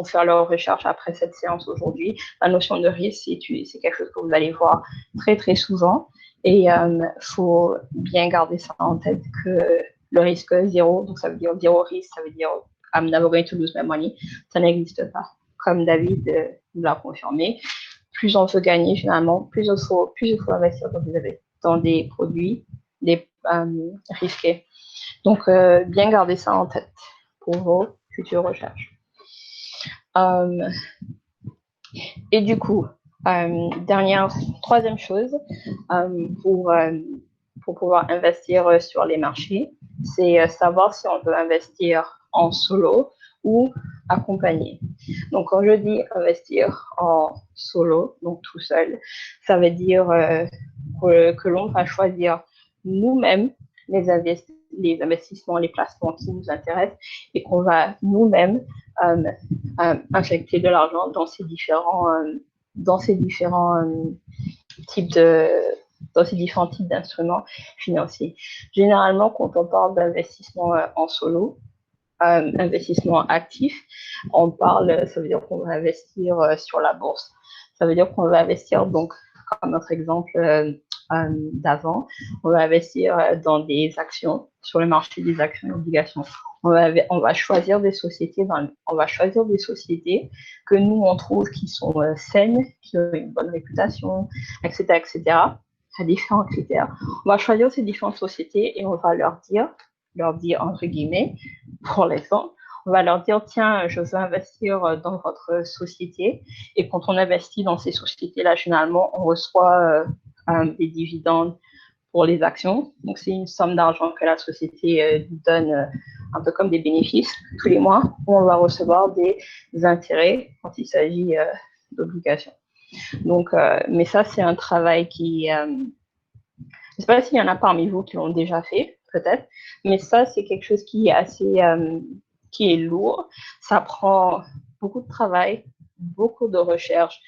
faire leur recherche après cette séance aujourd'hui, la notion de risque, c'est quelque chose que vous allez voir très, très souvent. Et il faut bien garder ça en tête que le risque zéro, donc ça veut dire zéro risque, ça veut dire I'm never going to lose my money, ça n'existe pas. Comme David nous l'a confirmé, plus on veut gagner généralement, plus il faut investir dans des produits risqués. Donc, bien garder ça en tête pour vos futures recherches. Et du coup, troisième chose, pour pour pouvoir investir sur les marchés, c'est savoir si on veut investir en solo ou accompagné. Donc, quand je dis investir en solo, donc tout seul, ça veut dire que l'on va choisir nous-mêmes les investissements, les placements qui nous intéressent et qu'on va nous-mêmes injecter de l'argent dans ces différents types d'instruments financiers. Généralement, quand on parle d'investissement en solo, investissement actif, ça veut dire qu'on va investir sur la bourse. Ça veut dire qu'on va investir, donc, comme notre exemple d'avant, on va investir dans des actions, sur le marché des actions et obligations. On va choisir des sociétés, que nous, on trouve qui sont saines, qui ont une bonne réputation, etc., etc., à différents critères. On va choisir ces différentes sociétés et on va leur dire entre guillemets, pour l'exemple, on va leur dire, tiens, je veux investir dans votre société. Et quand on investit dans ces sociétés-là, généralement, on reçoit des dividendes pour les actions. Donc, c'est une somme d'argent que la société donne un peu comme des bénéfices tous les mois, où on va recevoir des intérêts quand il s'agit d'obligations. Donc, mais ça, c'est un travail qui... je ne sais pas s'il y en a parmi vous qui l'ont déjà fait, peut-être, mais ça, c'est quelque chose qui est assez... qui est lourd. Ça prend beaucoup de travail, beaucoup de recherche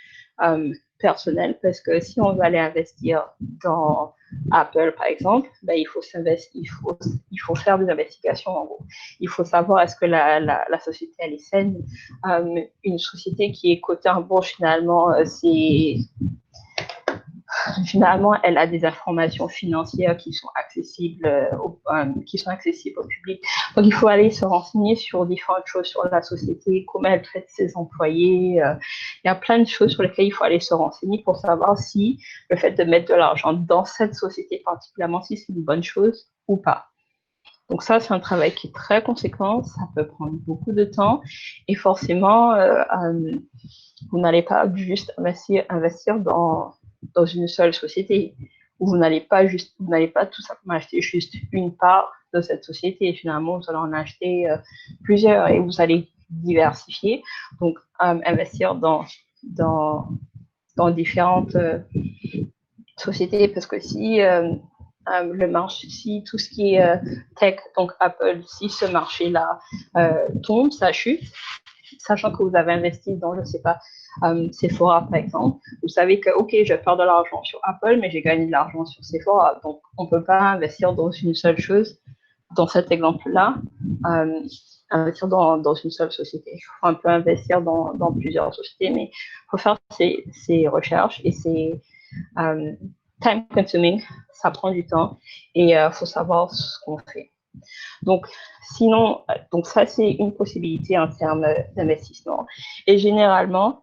personnelle, parce que si on va aller investir dans Apple, par exemple, ben, il faut faire des investigations, en gros. Il faut savoir est-ce que la société, elle est saine. Une société qui est cotée en bourse, finalement, elle a des informations financières qui sont accessibles au public. Donc, il faut aller se renseigner sur différentes choses sur la société, comment elle traite ses employés. Il y a plein de choses sur lesquelles il faut aller se renseigner pour savoir si le fait de mettre de l'argent dans cette société particulièrement, si c'est une bonne chose ou pas. Donc ça, c'est un travail qui est très conséquent, ça peut prendre beaucoup de temps et forcément, vous n'allez pas juste investir dans une seule société, où vous n'allez pas tout simplement acheter juste une part de cette société. Et finalement, vous allez en acheter plusieurs et vous allez diversifier. Donc, investir dans différentes sociétés, parce que si le marché, si tout ce qui est tech, donc Apple, si ce marché-là tombe, ça chute, sachant que vous avez investi dans, je ne sais pas, Sephora, par exemple, vous savez que, OK, je perds de l'argent sur Apple, mais j'ai gagné de l'argent sur Sephora. Donc, on ne peut pas investir dans une seule chose. Dans cet exemple-là, investir dans une seule société. Il faut un peu investir dans plusieurs sociétés, mais il faut faire ces recherches et c'est time consuming, ça prend du temps et il faut savoir ce qu'on fait. Donc, sinon, ça, c'est une possibilité en termes d'investissement. Et généralement,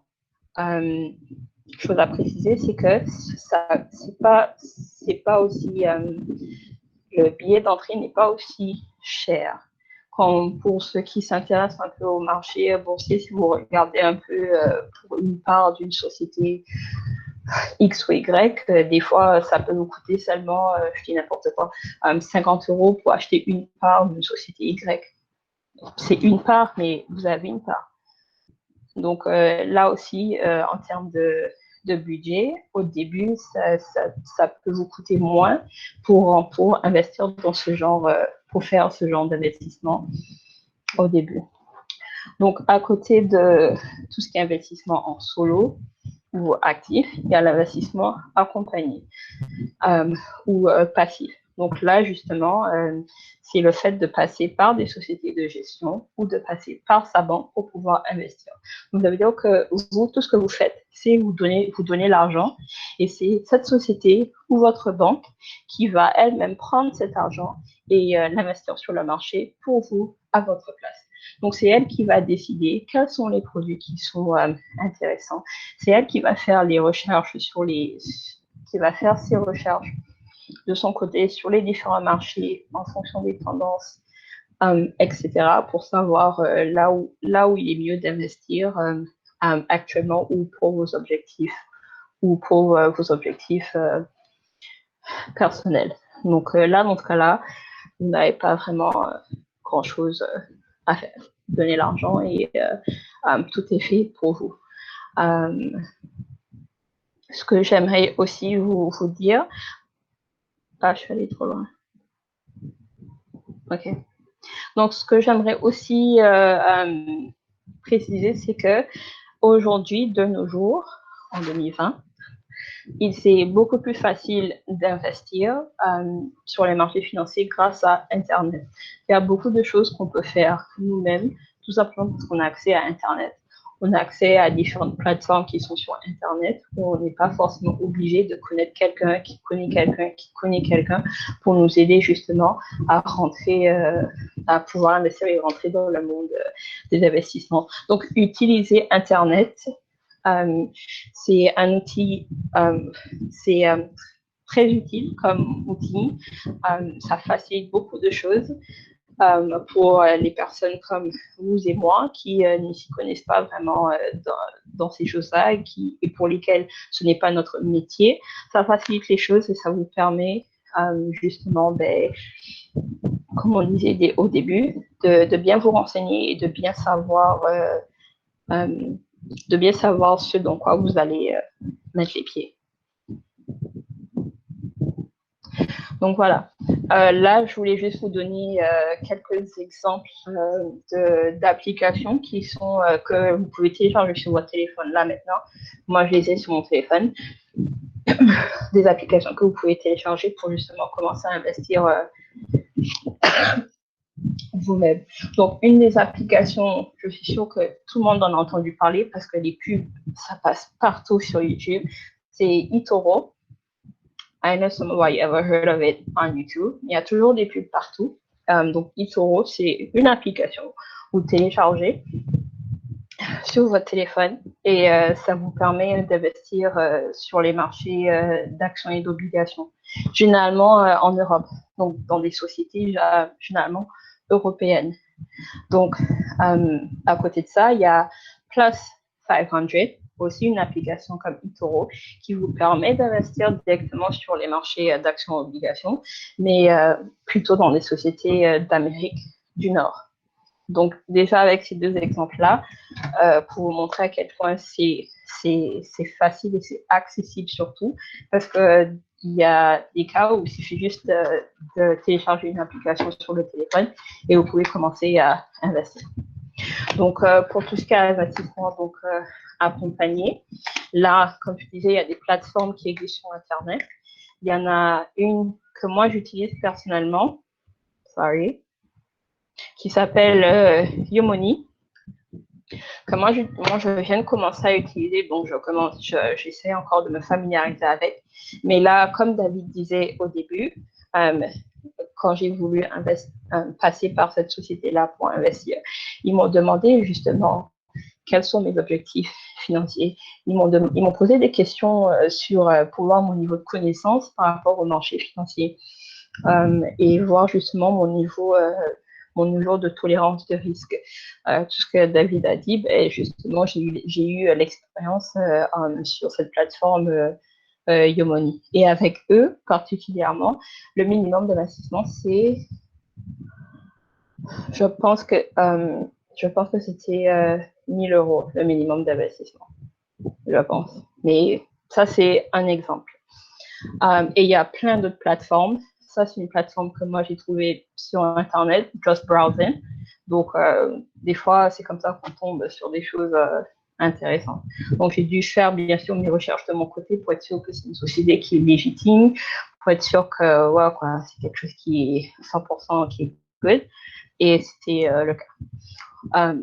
chose à préciser, c'est que c'est pas aussi, le billet d'entrée n'est pas aussi cher. Pour ceux qui s'intéressent un peu au marché boursier, si vous regardez un peu pour une part d'une société X ou Y, des fois, ça peut nous coûter seulement, je dis n'importe quoi, 50 € pour acheter une part d'une société Y. C'est une part, mais vous avez une part. Donc là aussi, en termes de budget, au début, ça peut vous coûter moins pour investir dans ce genre, pour faire ce genre d'investissement au début. Donc, à côté de tout ce qui est investissement en solo ou actif, il y a l'investissement accompagné ou passif. Donc là, justement, c'est le fait de passer par des sociétés de gestion ou de passer par sa banque pour pouvoir investir. Donc, ça veut dire que vous, tout ce que vous faites, c'est vous donner l'argent et c'est cette société ou votre banque qui va elle-même prendre cet argent et l'investir sur le marché pour vous à votre place. Donc, c'est elle qui va décider quels sont les produits qui sont intéressants. C'est elle qui va faire les recherches qui va faire ses recherches de son côté sur les différents marchés en fonction des tendances, etc., pour savoir là où il est mieux d'investir actuellement ou pour vos objectifs personnels. Donc là, dans ce cas-là, vous n'avez pas vraiment grand-chose à faire. Donner l'argent et tout est fait pour vous. Ce que j'aimerais aussi vous dire... Ah, je suis allée trop loin. Ok. Donc, ce que j'aimerais aussi préciser, c'est que aujourd'hui, de nos jours, en 2020, c'est beaucoup plus facile d'investir sur les marchés financiers grâce à Internet. Il y a beaucoup de choses qu'on peut faire nous-mêmes, tout simplement parce qu'on a accès à Internet. On a accès à différentes plateformes qui sont sur Internet, où on n'est pas forcément obligé de connaître quelqu'un qui connaît quelqu'un qui connaît quelqu'un pour nous aider justement à rentrer, à pouvoir investir et rentrer dans le monde des investissements. Donc, utiliser Internet, c'est un outil, c'est très utile comme outil. Ça facilite beaucoup de choses pour les personnes comme vous et moi qui ne s'y connaissent pas vraiment dans ces choses-là et pour lesquelles ce n'est pas notre métier. Ça facilite les choses et ça vous permet justement, comme on disait au début, de bien vous renseigner et de bien savoir ce dans quoi vous allez mettre les pieds. Donc voilà, là je voulais juste vous donner quelques exemples d'applications qui sont que vous pouvez télécharger sur votre téléphone là maintenant. Moi je les ai sur mon téléphone. Des applications que vous pouvez télécharger pour justement commencer à investir vous-même. Donc une des applications, je suis sûre que tout le monde en a entendu parler parce que les pubs, ça passe partout sur YouTube, c'est eToro. I know some of you ever heard of it on YouTube. Il y a toujours des pubs partout. Donc, eToro, c'est une application. Vous téléchargez sur votre téléphone et ça vous permet d'investir sur les marchés d'actions et d'obligations, généralement en Europe, donc dans des sociétés généralement européennes. Donc, à côté de ça, il y a Plus 500, aussi une application comme eToro qui vous permet d'investir directement sur les marchés d'actions et obligations, mais plutôt dans les sociétés d'Amérique du Nord. Donc déjà avec ces deux exemples-là, pour vous montrer à quel point c'est facile et c'est accessible surtout, parce que il y a des cas où il suffit juste de télécharger une application sur le téléphone et vous pouvez commencer à investir. Donc, pour tout ce qui est investissement accompagné, là, comme je disais, il y a des plateformes qui existent sur Internet. Il y en a une que moi, j'utilise personnellement, qui s'appelle Yomoni, que moi, je viens de commencer à utiliser, donc j'essaie encore de me familiariser avec. Mais là, comme David disait au début, quand j'ai voulu passer par cette société-là pour investir, ils m'ont demandé justement quels sont mes objectifs financiers. Ils m'ont posé des questions pour voir mon niveau de connaissance par rapport au marché financier et voir justement mon niveau de tolérance de risque. Tout ce que David a dit, justement, j'ai eu l'expérience sur cette plateforme Yomoni. Et avec eux, particulièrement, le minimum d'investissement, c'est... Je pense que c'était 1 000 €, le minimum d'investissement. Je pense. Mais ça, c'est un exemple. Et il y a plein d'autres plateformes. Ça, c'est une plateforme que moi, j'ai trouvée sur Internet, Just Browsing. Donc, des fois, c'est comme ça qu'on tombe sur des choses intéressantes. Donc, j'ai dû faire, bien sûr, mes recherches de mon côté pour être sûr que c'est une société qui est légitime, pour être sûr que c'est quelque chose qui est 100% qui est good. Et c'était le cas.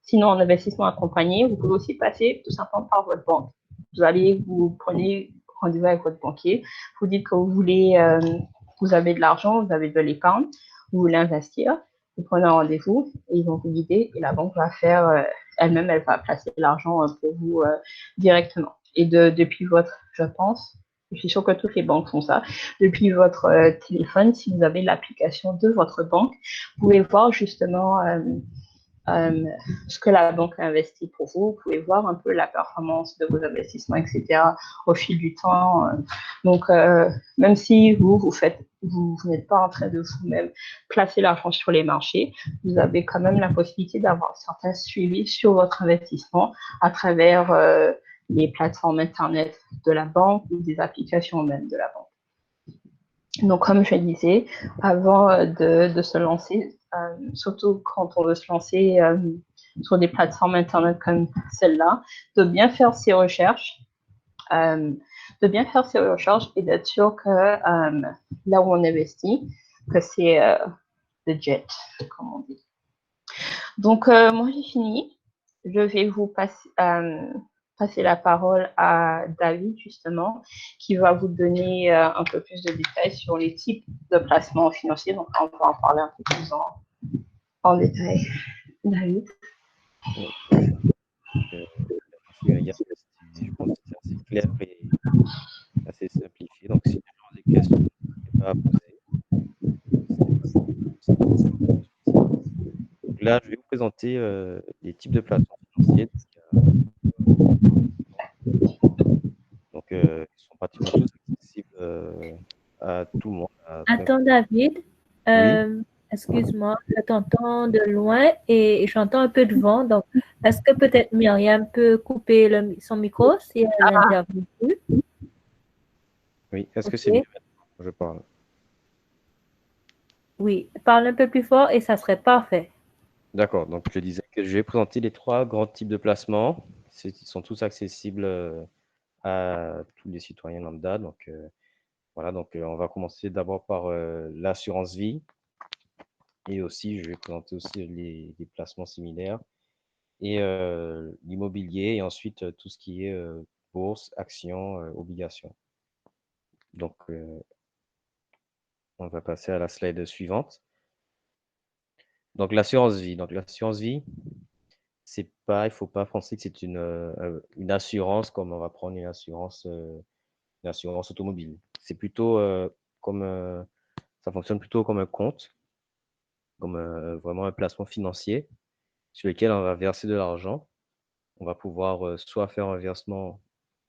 Sinon, en investissement accompagné, vous pouvez aussi passer tout simplement par votre banque. Vous prenez rendez-vous avec votre banquier, vous dites que vous avez de l'argent, vous avez de l'épargne, vous voulez investir, vous prenez un rendez-vous et ils vont vous guider et la banque va faire, elle-même, elle va placer l'argent pour vous directement. Et depuis je suis sûre que toutes les banques font ça, depuis votre téléphone, si vous avez l'application de votre banque, vous pouvez voir justement ce que la banque a investi pour vous. Vous pouvez voir un peu la performance de vos investissements, etc. au fil du temps. Donc, même si vous n'êtes pas en train de vous-même placer l'argent sur les marchés, vous avez quand même la possibilité d'avoir certains suivis sur votre investissement à travers les plateformes Internet de la banque ou des applications même de la banque. Donc, comme je disais, avant de se lancer, surtout quand on veut se lancer sur des plateformes Internet comme celle-là, de bien faire ses recherches, et d'être sûr que là où on investit, que c'est legit, comme on dit. Donc, moi, j'ai fini. Je vais vous passer la parole à David, justement, qui va vous donner un peu plus de détails sur les types de placements financiers. Donc, on va en parler un peu plus en détail. David. Je pense que c'est assez clair et assez simplifié. Donc, si tu as des questions, n'hésitez pas à poser. Donc là, je vais vous présenter les types de placements financiers. Donc, ils sont pratiquement tous accessibles à tout le monde. Attends, David. Oui. Excuse-moi, je t'entends de loin et j'entends un peu de vent. Donc, est-ce que peut-être Myriam peut couper son micro si elle intervient plus? Oui, est-ce que c'est mieux maintenant quand je parle? Oui, parle un peu plus fort et ça serait parfait. D'accord, donc je disais que je vais présenter les trois grands types de placements. Ils sont tous accessibles à tous les citoyens lambda. Donc, voilà, donc on va commencer d'abord par l'assurance vie. Et aussi, je vais présenter aussi les placements similaires et l'immobilier et ensuite tout ce qui est bourse, actions, obligations. Donc, on va passer à la slide suivante. Donc, l'assurance vie. Donc, l'assurance vie, il ne faut pas penser que c'est une assurance comme on va prendre une assurance automobile. C'est plutôt ça fonctionne plutôt comme un compte, comme vraiment un placement financier sur lequel on va verser de l'argent. On va pouvoir soit faire un versement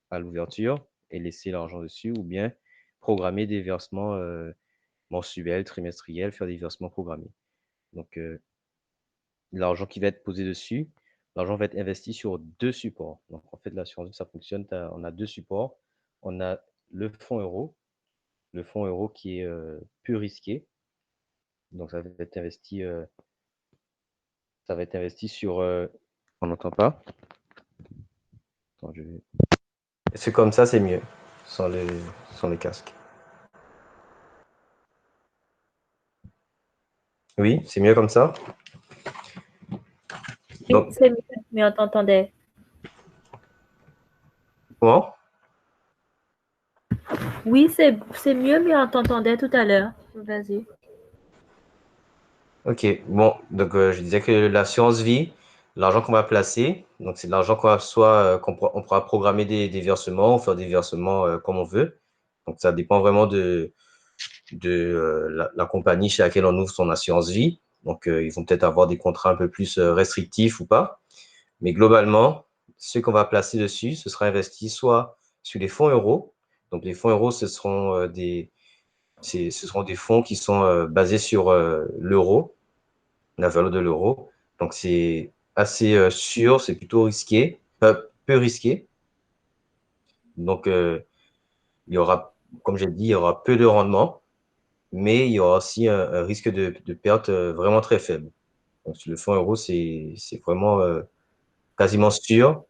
à l'ouverture et laisser l'argent dessus, ou bien programmer des versements mensuels, trimestriels, faire des versements programmés. Donc, l'argent qui va être posé dessus, l'argent va être investi sur deux supports. Donc, en fait, l'assurance vie, ça fonctionne, on a deux supports. On a le fonds euro qui est peu risqué. Donc, ça va être investi sur... on n'entend pas? Attends, c'est comme ça, c'est mieux, sans les casques. Oui, c'est mieux comme ça? Oui, Donc, c'est mieux, mais on t'entendait. comment? Oui, c'est mieux, mais on t'entendait tout à l'heure. Vas-y. Ok, bon, donc je disais que l'assurance vie, l'argent qu'on va placer, donc c'est de l'argent qu'on va on pourra programmer des versements, ou faire des versements comme on veut. Donc ça dépend vraiment de la compagnie chez laquelle on ouvre son assurance vie. Donc ils vont peut-être avoir des contrats un peu plus restrictifs ou pas. Mais globalement, ce qu'on va placer dessus, ce sera investi soit sur les fonds euros. Donc les fonds euros, ce seront des fonds qui sont basés sur l'euro, la valeur de l'euro. Donc, c'est assez sûr, c'est plutôt risqué, peu risqué. Donc, il y aura, comme j'ai dit, il y aura peu de rendement, mais il y aura aussi un risque de perte vraiment très faible. Donc, sur le fonds euro, c'est vraiment quasiment sûr.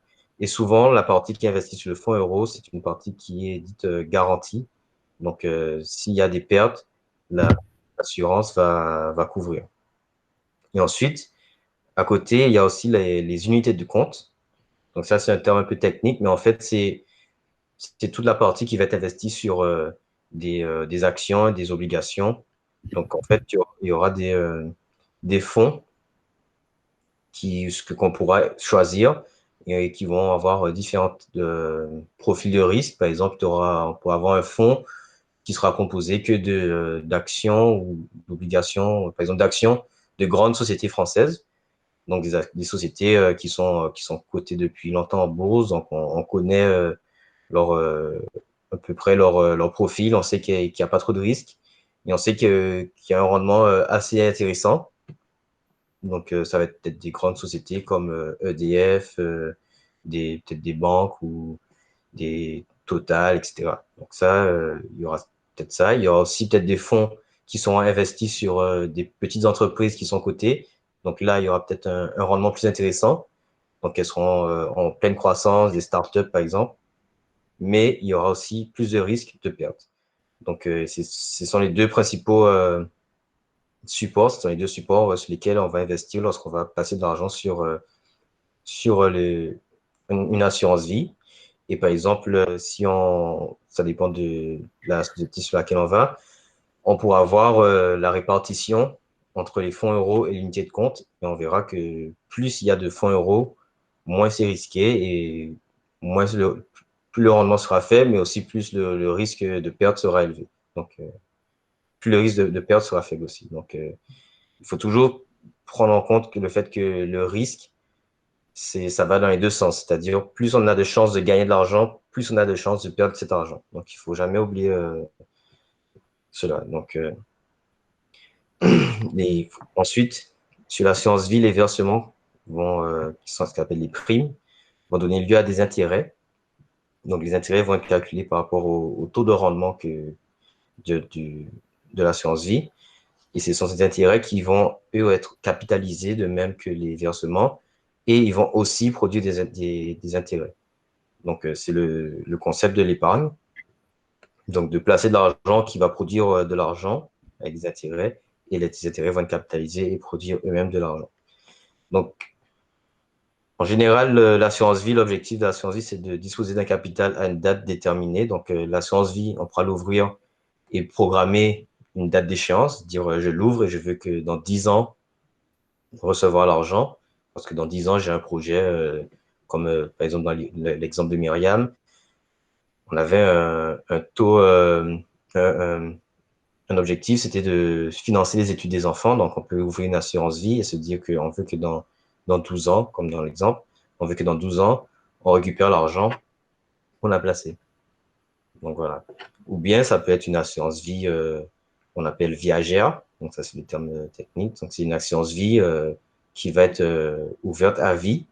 Et souvent, la partie qui investit sur le fonds euro, c'est une partie qui est dite garantie. Donc, s'il y a des pertes, l'assurance va couvrir. Et ensuite, à côté, il y a aussi les unités de compte. Donc ça, c'est un terme un peu technique, mais en fait, c'est toute la partie qui va être investie sur des actions et des obligations. Donc en fait, il y aura des fonds qu'on pourra choisir et qui vont avoir différents profils de risque. Par exemple, on pourra avoir un fonds qui sera composé que d'actions ou d'obligations, par exemple d'actions de grandes sociétés françaises. Donc, des sociétés qui sont cotées depuis longtemps en bourse. Donc, on connaît leur, à peu près leur profil. On sait qu'il n'y a pas trop de risques. Et on sait qu'il y a un rendement assez intéressant. Donc, ça va être peut-être des grandes sociétés comme EDF, peut-être des banques ou des Total, etc. Donc, ça, il y aura peut-être ça. Il y aura aussi peut-être des fonds qui sont investis sur des petites entreprises qui sont cotées. Donc, là, il y aura peut-être un rendement plus intéressant. Donc, elles seront en pleine croissance, des startups, par exemple. Mais il y aura aussi plus de risques de perte. Donc, ce sont les deux principaux supports. Ce sont les deux supports sur lesquels on va investir lorsqu'on va placer de l'argent sur une assurance vie. Et par exemple, si ça dépend de la société sur laquelle on va, on pourra avoir la répartition entre les fonds euros et l'unité de compte. Et on verra que plus il y a de fonds euros, moins c'est risqué et moins plus le rendement sera faible, mais aussi plus le risque de perte sera élevé. Donc, plus le risque de perte sera faible aussi. Donc, il faut toujours prendre en compte que le fait que le risque, ça va dans les deux sens. C'est-à-dire, plus on a de chances de gagner de l'argent, plus on a de chances de perdre cet argent. Donc, il ne faut jamais oublier cela. Donc, ensuite, sur l'assurance vie, les versements qui sont ce qu'on appelle les primes, vont donner lieu à des intérêts. Donc, les intérêts vont être calculés par rapport au taux de rendement de l'assurance vie. Et ce sont ces intérêts qui vont, eux, être capitalisés de même que les versements. Et ils vont aussi produire des intérêts. Donc, c'est le concept de l'épargne. Donc, de placer de l'argent qui va produire de l'argent avec des intérêts. Et les intérêts vont être capitalisés et produire eux-mêmes de l'argent. Donc, en général, l'assurance vie, l'objectif de l'assurance vie, c'est de disposer d'un capital à une date déterminée. Donc, l'assurance vie, on pourra l'ouvrir et programmer une date d'échéance, dire je l'ouvre et je veux que dans 10 ans, recevoir l'argent. Parce que dans 10 ans, j'ai un projet, comme par exemple dans l'exemple de Myriam, on avait un taux, un objectif, c'était de financer les études des enfants. Donc, on peut ouvrir une assurance vie et se dire qu'on veut que dans 12 ans, comme dans l'exemple, on veut que dans 12 ans, on récupère l'argent qu'on a placé. Donc, voilà. Ou bien, ça peut être une assurance vie qu'on appelle viagère. Donc, ça, c'est le terme technique. Donc, c'est une assurance vie qui va être ouverte à vie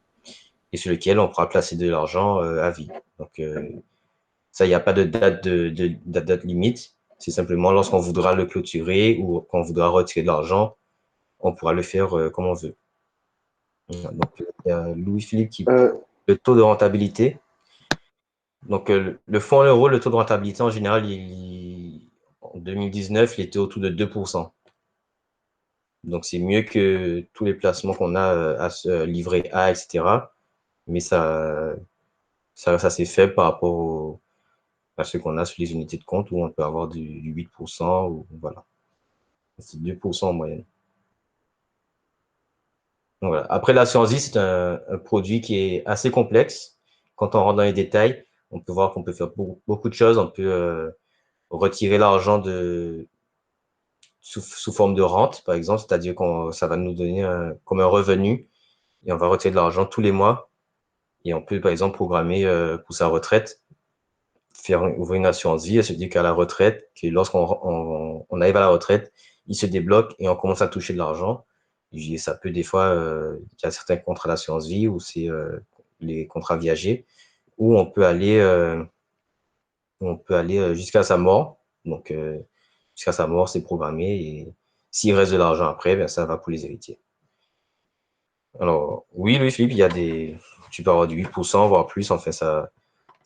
et sur lequel on pourra placer de l'argent à vie. Donc, ça, il n'y a pas de date limite. C'est simplement lorsqu'on voudra le clôturer ou qu'on voudra retirer de l'argent, on pourra le faire comme on veut. Donc, il y a Louis-Philippe qui parle le taux de rentabilité. Donc, le fonds en euros, le taux de rentabilité, en général, en 2019, il était autour de 2%. Donc, c'est mieux que tous les placements qu'on a à ce livret A, etc. Mais ça c'est faible par rapport à ce qu'on a sur les unités de compte où on peut avoir du 8%. Ou, voilà. C'est 2% en moyenne. Donc, voilà. Après, l'assurance vie, c'est un produit qui est assez complexe. Quand on rentre dans les détails, on peut voir qu'on peut faire beaucoup de choses. On peut retirer l'argent sous forme de rente, par exemple, c'est-à-dire que ça va nous donner comme un revenu et on va retirer de l'argent tous les mois. Et on peut, par exemple, programmer pour sa retraite, ouvrir une assurance vie et se dire qu'à la retraite, que lorsqu'on arrive à la retraite, il se débloque et on commence à toucher de l'argent. Ça peut des fois, il y a certains contrats d'assurance vie où c'est les contrats viagers, où on peut aller jusqu'à sa mort. Donc, jusqu'à sa mort, c'est programmé et s'il reste de l'argent après, ben, ça va pour les héritiers. Alors, oui, Louis-Philippe, tu peux avoir du 8%, voire plus. En fait, ça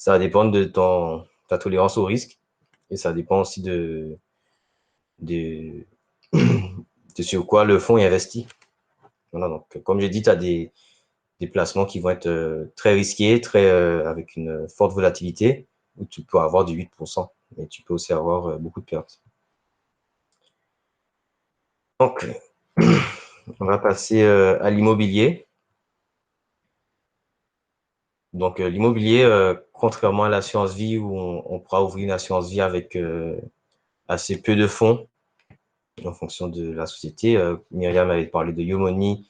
va dépendre de ta tolérance au risque et ça dépend aussi de sur quoi le fonds est investi. Voilà, donc, comme j'ai dit, tu as des placements qui vont être très risqués, avec une forte volatilité, où tu peux avoir du 8%, mais tu peux aussi avoir beaucoup de pertes. Donc, on va passer à l'immobilier. Donc, l'immobilier, contrairement à l'assurance vie où on pourra ouvrir une assurance vie avec assez peu de fonds en fonction de la société. Myriam avait parlé de Yomoni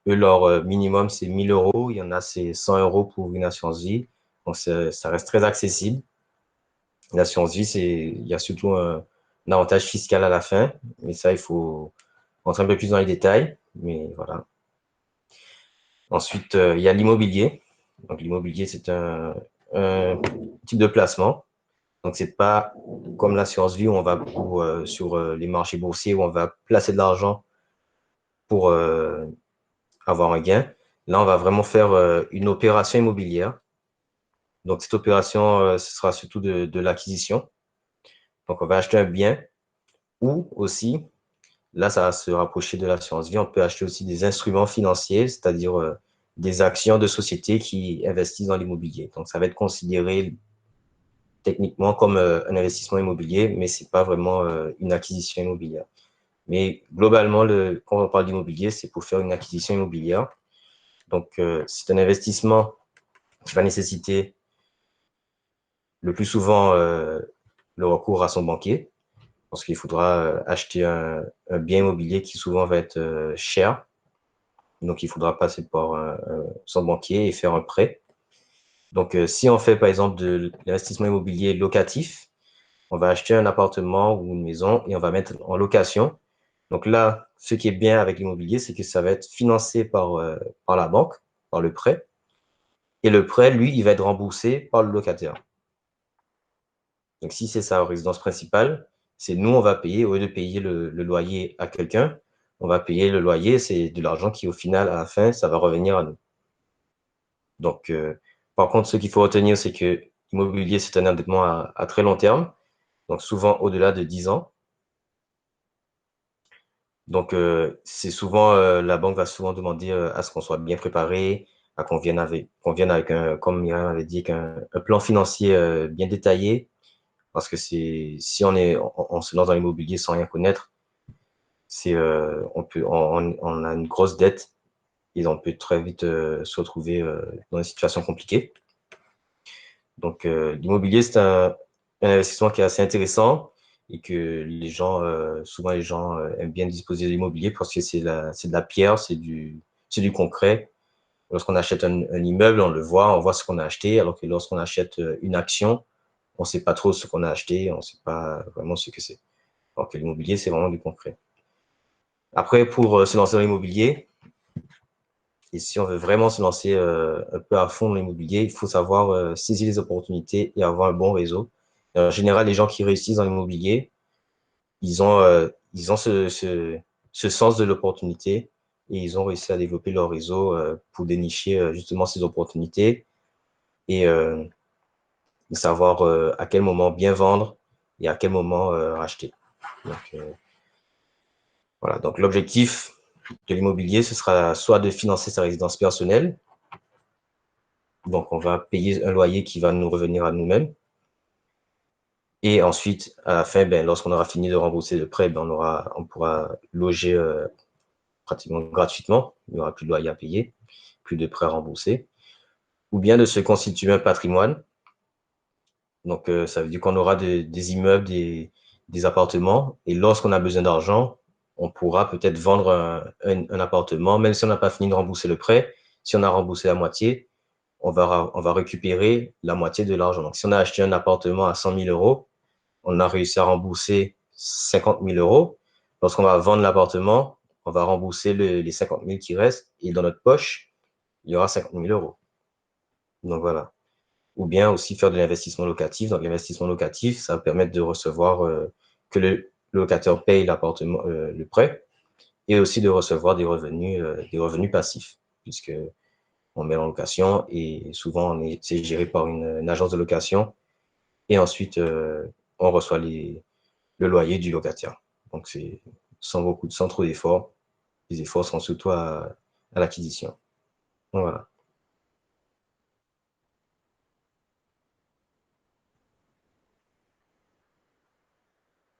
eux, leur minimum, c'est 1 000 euros. Il y en a, c'est 100 euros pour une assurance vie. Donc, ça reste très accessible. L'assurance vie, il y a surtout un avantage fiscal à la fin. Mais ça, il faut rentrer un peu plus dans les détails. Mais voilà. Ensuite, il y a l'immobilier. Donc, l'immobilier, c'est un type de placement. Donc, c'est pas comme l'assurance vie où on va sur les marchés boursiers où on va placer de l'argent pour avoir un gain. Là, on va vraiment faire une opération immobilière. Donc, cette opération, ce sera surtout de l'acquisition. Donc, on va acheter un bien ou aussi, là, ça va se rapprocher de l'assurance vie, on peut acheter aussi des instruments financiers, c'est-à-dire des actions de sociétés qui investissent dans l'immobilier. Donc, ça va être considéré techniquement comme un investissement immobilier, mais c'est pas vraiment une acquisition immobilière. Mais globalement, quand on parle d'immobilier, c'est pour faire une acquisition immobilière. Donc, c'est un investissement qui va nécessiter le plus souvent le recours à son banquier, parce qu'il faudra acheter un bien immobilier qui souvent va être cher. Donc, il faudra passer par son banquier et faire un prêt. Donc, si on fait par exemple de l'investissement immobilier locatif, on va acheter un appartement ou une maison et on va mettre en location. Donc là, ce qui est bien avec l'immobilier, c'est que ça va être financé par la banque, par le prêt. Et le prêt, lui, il va être remboursé par le locataire. Donc si c'est sa résidence principale, c'est nous, on va payer, au lieu de payer le loyer à quelqu'un, on va payer le loyer, c'est de l'argent qui, au final, à la fin, ça va revenir à nous. Donc, par contre, ce qu'il faut retenir, c'est que l'immobilier, c'est un endettement à très long terme, donc souvent au-delà de 10 ans. Donc, c'est souvent, la banque va souvent demander à ce qu'on soit bien préparé, à qu'on vienne avec comme Myriam avait dit, un plan financier bien détaillé, parce que si on se lance dans l'immobilier sans rien connaître, on a une grosse dette et on peut très vite se retrouver dans une situation compliquée. Donc, l'immobilier, c'est un investissement qui est assez intéressant et que souvent les gens aiment bien disposer de l'immobilier parce que c'est de la pierre, c'est du concret. Lorsqu'on achète un immeuble, on le voit, on voit ce qu'on a acheté, alors que lorsqu'on achète une action, on ne sait pas trop ce qu'on a acheté, on ne sait pas vraiment ce que c'est. Alors que l'immobilier, c'est vraiment du concret. Après, pour se lancer dans l'immobilier, et si on veut vraiment se lancer un peu à fond dans l'immobilier, il faut savoir saisir les opportunités et avoir un bon réseau. En général, les gens qui réussissent dans l'immobilier, ils ont ce sens de l'opportunité et ils ont réussi à développer leur réseau pour dénicher justement ces opportunités et savoir à quel moment bien vendre et à quel moment racheter. Donc, voilà. Donc, l'objectif de l'immobilier, ce sera soit de financer sa résidence personnelle. Donc, on va payer un loyer qui va nous revenir à nous-mêmes. Et ensuite, à la fin, lorsqu'on aura fini de rembourser le prêt, on pourra loger pratiquement gratuitement. Il n'y aura plus de loyer à payer, plus de prêts à rembourser. Ou bien de se constituer un patrimoine. Donc, ça veut dire qu'on aura des immeubles, des appartements. Et lorsqu'on a besoin d'argent, on pourra peut-être vendre un appartement, même si on n'a pas fini de rembourser le prêt. Si on a remboursé la moitié, on va récupérer la moitié de l'argent. Donc, si on a acheté un appartement à 100 000 euros, on a réussi à rembourser 50 000 euros. Lorsqu'on va vendre l'appartement, on va rembourser les 50 000 qui restent et dans notre poche, il y aura 50 000 euros. Donc, voilà. Ou bien aussi faire de l'investissement locatif. Donc, l'investissement locatif, ça va permettre de recevoir que le locataire paye l'appartement, le prêt, et aussi de recevoir des revenus passifs, puisque on met en location et souvent c'est géré par une agence de location et ensuite on reçoit le loyer du locataire. Donc c'est sans trop d'efforts. Les efforts sont surtout à l'acquisition. Voilà.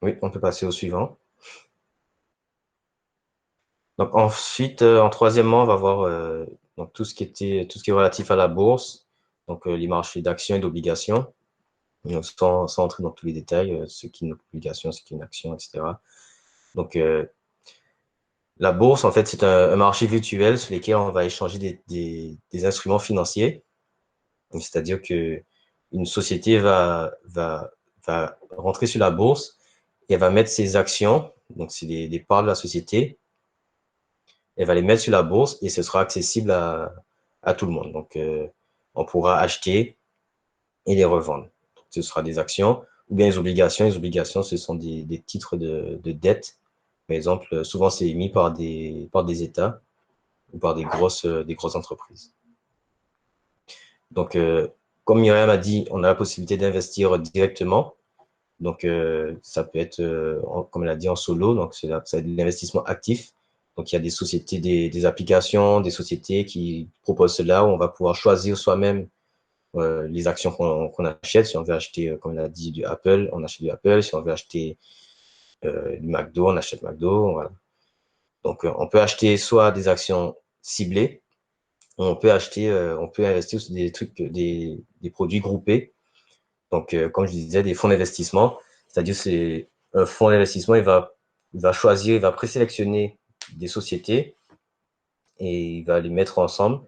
Oui, on peut passer au suivant. Donc ensuite, en troisièmement, on va voir donc tout ce qui est relatif à la bourse, donc les marchés d'actions et d'obligations. Sans entrer dans tous les détails, ce qui est une obligation, ce qui est une action, etc. Donc, La bourse, en fait, c'est un marché virtuel sur lequel on va échanger des instruments financiers. C'est-à-dire que une société va rentrer sur la bourse et elle va mettre ses actions, donc c'est des parts de la société, elle va les mettre sur la bourse et ce sera accessible à tout le monde. Donc, on pourra acheter et les revendre. Donc, ce sera des actions ou bien les obligations. Les obligations, ce sont des titres de dette. Par exemple, souvent, c'est émis par des États ou par des grosses entreprises. Donc, comme Myriam a dit, on a la possibilité d'investir directement. Donc, ça peut être, comme elle a dit, en solo. Donc, c'est de l'investissement actif. Donc, il y a des sociétés, des applications, des sociétés qui proposent cela où on va pouvoir choisir soi-même les actions qu'on achète. Si on veut acheter, comme elle a dit, du Apple, on achète du Apple. Si on veut acheter du McDo, on achète McDo. Voilà. Donc, on peut acheter soit des actions ciblées, on peut investir sur des trucs, des produits groupés. Donc, comme je disais, des fonds d'investissement, c'est-à-dire c'est un fonds d'investissement, il va choisir, il va présélectionner des sociétés et il va les mettre ensemble.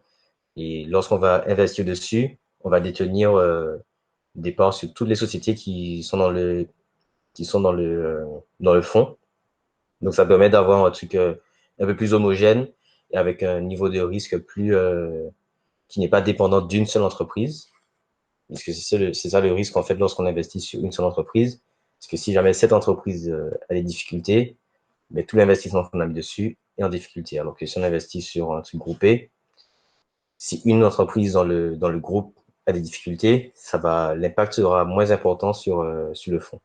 Et lorsqu'on va investir dessus, on va détenir des parts sur toutes les sociétés qui sont dans le fonds. Donc, ça permet d'avoir un truc un peu plus homogène et avec un niveau de risque qui n'est pas dépendant d'une seule entreprise. Parce que c'est ça le risque, en fait, lorsqu'on investit sur une seule entreprise. Parce que si jamais cette entreprise a des difficultés, mais tout l'investissement qu'on a mis dessus est en difficulté. Alors que si on investit sur un truc groupé, si une entreprise dans le groupe a des difficultés, l'impact sera moins important sur le fonds.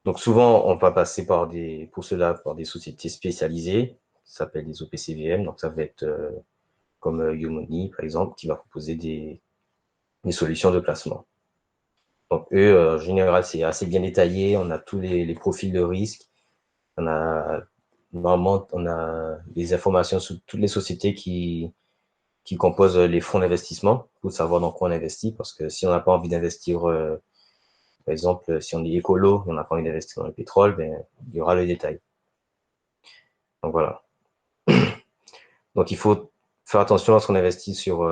Donc souvent, on va passer pour cela par des sociétés spécialisées, ça s'appelle des OPCVM, donc ça va être comme YouMoney, par exemple, qui va proposer des solutions de placement. Donc eux, en général, c'est assez bien détaillé, on a tous les profils de risque, normalement, on a les informations sur toutes les sociétés qui composent les fonds d'investissement pour savoir dans quoi on investit, parce que si on n'a pas envie d'investir par exemple, si on est écolo, on n'a pas envie d'investir dans le pétrole, ben, il y aura le détail. Donc voilà. Donc il faut faire attention lorsqu'on investit sur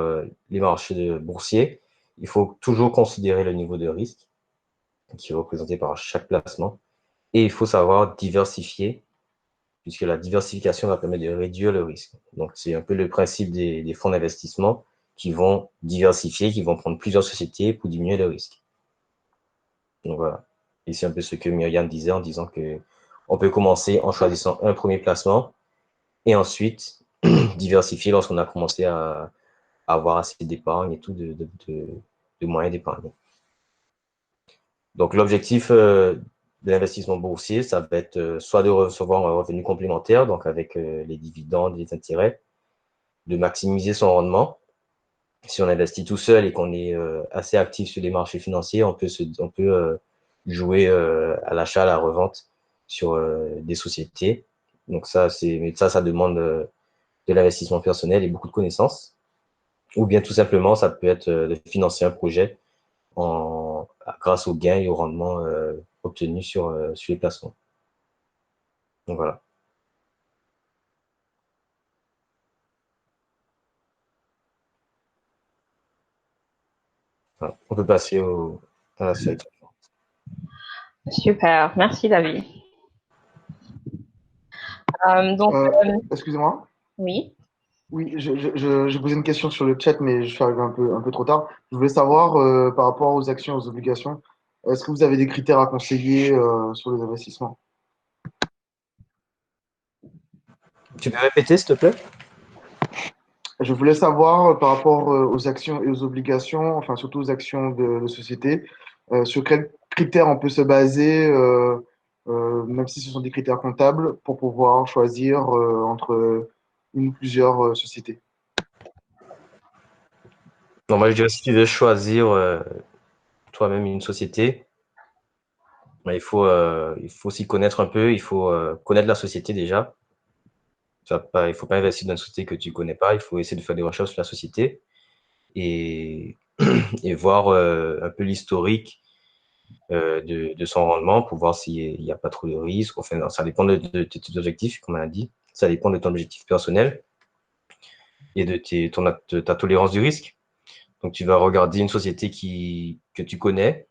les marchés boursiers. Il faut toujours considérer le niveau de risque qui est représenté par chaque placement. Et il faut savoir diversifier, puisque la diversification va permettre de réduire le risque. Donc c'est un peu le principe des fonds d'investissement qui vont diversifier, qui vont prendre plusieurs sociétés pour diminuer le risque. Donc voilà. Et c'est un peu ce que Myriam disait en disant que on peut commencer en choisissant un premier placement et ensuite diversifier lorsqu'on a commencé à avoir assez d'épargne et tout, de moyens d'épargne. Donc l'objectif de l'investissement boursier, ça va être soit de recevoir un revenu complémentaire, donc avec les dividendes, les intérêts, de maximiser son rendement. Si on investit tout seul et qu'on est assez actif sur les marchés financiers, on peut jouer à l'achat, à la revente sur des sociétés. Donc ça demande de l'investissement personnel et beaucoup de connaissances. Ou bien tout simplement, ça peut être de financer un projet grâce aux gains et au rendement obtenus sur les placements. Donc voilà. Voilà. On peut passer à la suite. Super, merci David. Excusez-moi. Oui. Oui, j'ai posé une question sur le chat, mais je suis arrivé un peu trop tard. Je voulais savoir, par rapport aux actions, aux obligations, est-ce que vous avez des critères à conseiller sur les investissements? Tu peux répéter, s'il te plaît? Je voulais savoir, par rapport aux actions et aux obligations, enfin surtout aux actions de société, sur quels critères on peut se baser, même si ce sont des critères comptables, pour pouvoir choisir entre une ou plusieurs sociétés. Non, moi, je dirais si tu veux choisir toi-même une société, il faut s'y connaître un peu, il faut connaître la société déjà. Il ne faut pas investir dans une société que tu ne connais pas, il faut essayer de faire des recherches sur la société et voir un peu l'historique de son rendement pour voir s'il n'y a pas trop de risques. Enfin, ça dépend de tes objectifs, comme on a dit. Ça dépend de ton objectif personnel et de ta tolérance du risque. Donc, tu vas regarder une société que tu connais.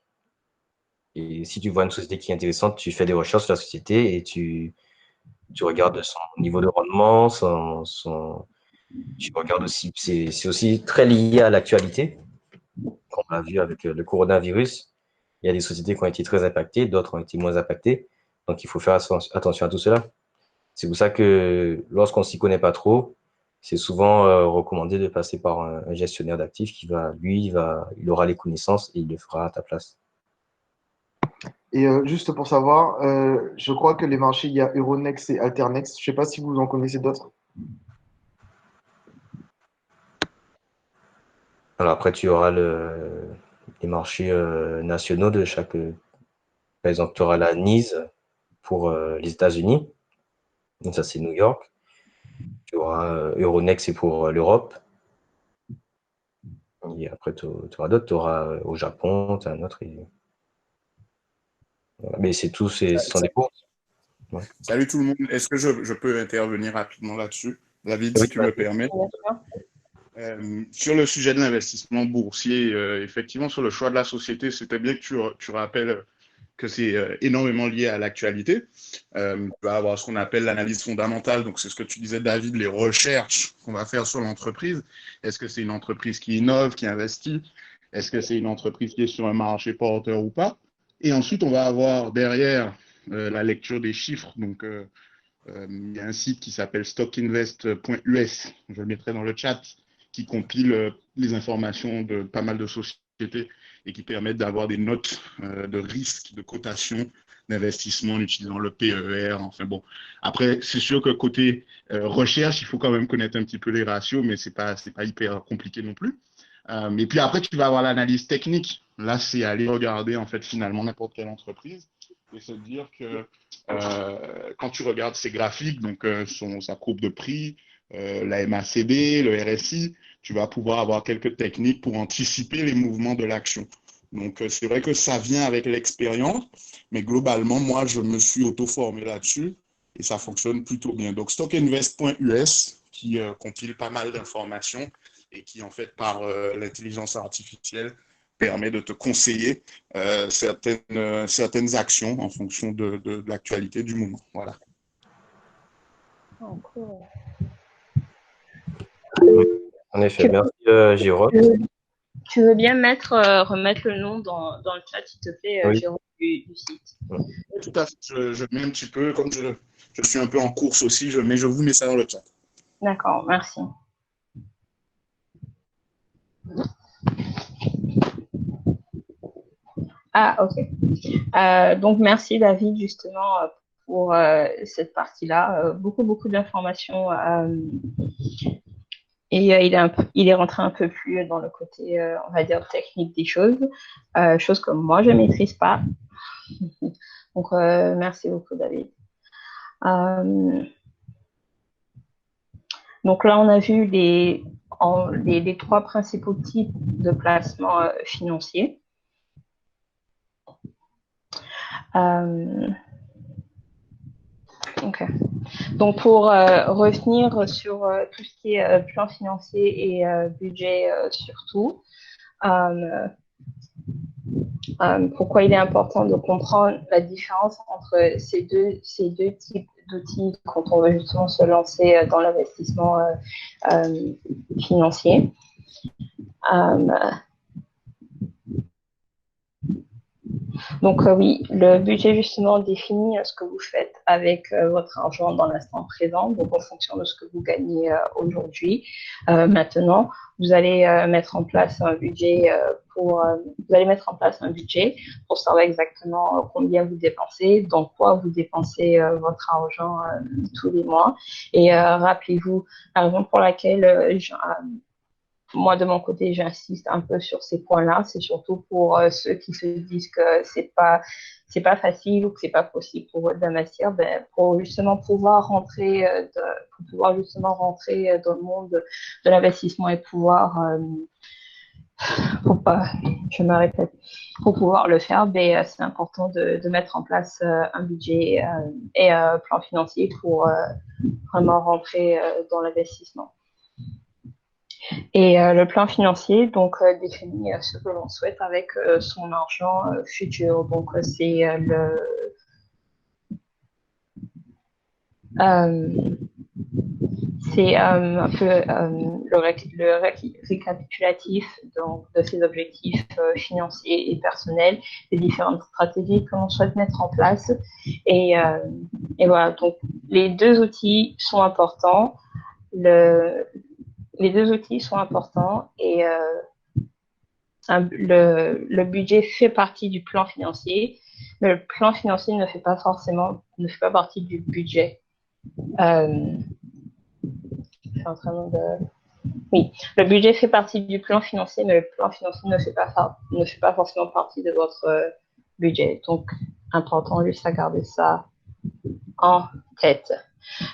Et si tu vois une société qui est intéressante, tu fais des recherches sur la société et tu regardes son niveau de rendement, tu regardes aussi, c'est aussi très lié à l'actualité. Comme on l'a vu avec le coronavirus, il y a des sociétés qui ont été très impactées, d'autres ont été moins impactées. Donc, il faut faire attention à tout cela. C'est pour ça que lorsqu'on ne s'y connaît pas trop, c'est souvent recommandé de passer par un gestionnaire d'actifs qui il aura les connaissances et il le fera à ta place. Et juste pour savoir, je crois que les marchés, il y a Euronext et Alternext. Je ne sais pas si vous en connaissez d'autres. Alors après, tu auras les marchés nationaux de chaque. Par exemple, tu auras la NYSE pour les États-Unis. Donc ça, c'est New York. Tu auras Euronext, c'est pour l'Europe. Et après, tu auras d'autres. Tu auras au Japon, tu as un autre. Voilà. Mais c'est tout, ce sont des cours. Ouais. Salut tout le monde. Est-ce que je peux intervenir rapidement là-dessus, David, Oui, si tu me permets? Sur le sujet de l'investissement boursier, effectivement, sur le choix de la société, c'était bien que tu rappelles que c'est énormément lié à l'actualité. Tu vas avoir ce qu'on appelle l'analyse fondamentale. Donc, c'est ce que tu disais, David, les recherches qu'on va faire sur l'entreprise. Est-ce que c'est une entreprise qui innove, qui investit? Est-ce que c'est une entreprise qui est sur un marché porteur ou pas? Et ensuite, on va avoir derrière la lecture des chiffres. Donc, il y a un site qui s'appelle stockinvest.us, je le mettrai dans le chat, qui compile les informations de pas mal de sociétés et qui permettent d'avoir des notes de risque, de cotation, d'investissement en utilisant le PER. Enfin bon, après, c'est sûr que côté recherche, il faut quand même connaître un petit peu les ratios, mais c'est pas hyper compliqué non plus. Et puis après, tu vas avoir l'analyse technique. Là, c'est aller regarder en fait finalement n'importe quelle entreprise et se dire que quand tu regardes ces graphiques, donc sa courbe de prix, la MACD, le RSI, tu vas pouvoir avoir quelques techniques pour anticiper les mouvements de l'action. Donc, c'est vrai que ça vient avec l'expérience, mais globalement, moi, je me suis auto-formé là-dessus et ça fonctionne plutôt bien. Donc, stockinvest.us qui compile pas mal d'informations et qui, en fait, par l'intelligence artificielle, permet de te conseiller certaines actions en fonction de l'actualité du moment. Voilà. Oh, cool. En effet, merci Jérôme. Tu veux bien remettre le nom dans le chat, s'il te plaît, Oui. Jérôme, du site. Oui, tout à fait. Je mets un petit peu, comme je suis un peu en course aussi, je vous mets ça dans le chat. D'accord, merci. Ah, ok. Donc, merci David, justement, pour cette partie-là. Beaucoup d'informations. Et il est rentré un peu plus dans le côté, on va dire, technique des choses, choses que moi, je ne maîtrise pas. Donc, merci beaucoup, David. Donc là, on a vu les trois principaux types de placements financiers. Okay. Donc, pour revenir sur tout ce qui est plan financier et budget surtout, pourquoi il est important de comprendre la différence entre ces deux types d'outils quand on veut justement se lancer dans l'investissement financier. Donc oui, le budget justement définit ce que vous faites avec votre argent dans l'instant présent, donc en fonction de ce que vous gagnez aujourd'hui. Maintenant, vous allez mettre en place un budget pour savoir exactement combien vous dépensez, dans quoi vous dépensez votre argent tous les mois. Et rappelez-vous, la raison pour laquelle moi, de mon côté, j'insiste un peu sur ces points-là. C'est surtout pour ceux qui se disent que c'est pas facile ou que c'est pas possible pour eux d'investir, pour justement pouvoir rentrer dans le monde de l'investissement et pouvoir pour pas, je me répète, pour pouvoir le faire, ben, c'est important de mettre en place un budget et un plan financier pour vraiment rentrer dans l'investissement. Et le plan financier, donc, définit ce que l'on souhaite avec son argent futur. Donc, c'est c'est un peu le récapitulatif donc, de ses objectifs financiers et personnels, les différentes stratégies que l'on souhaite mettre en place. Et voilà, donc les deux outils sont importants. Les deux outils sont importants et le budget fait partie du plan financier, mais le plan financier ne fait pas partie du budget. Je suis en train de... Oui, le budget fait partie du plan financier, mais le plan financier ne fait pas forcément partie de votre budget. Donc, important juste à garder ça en tête.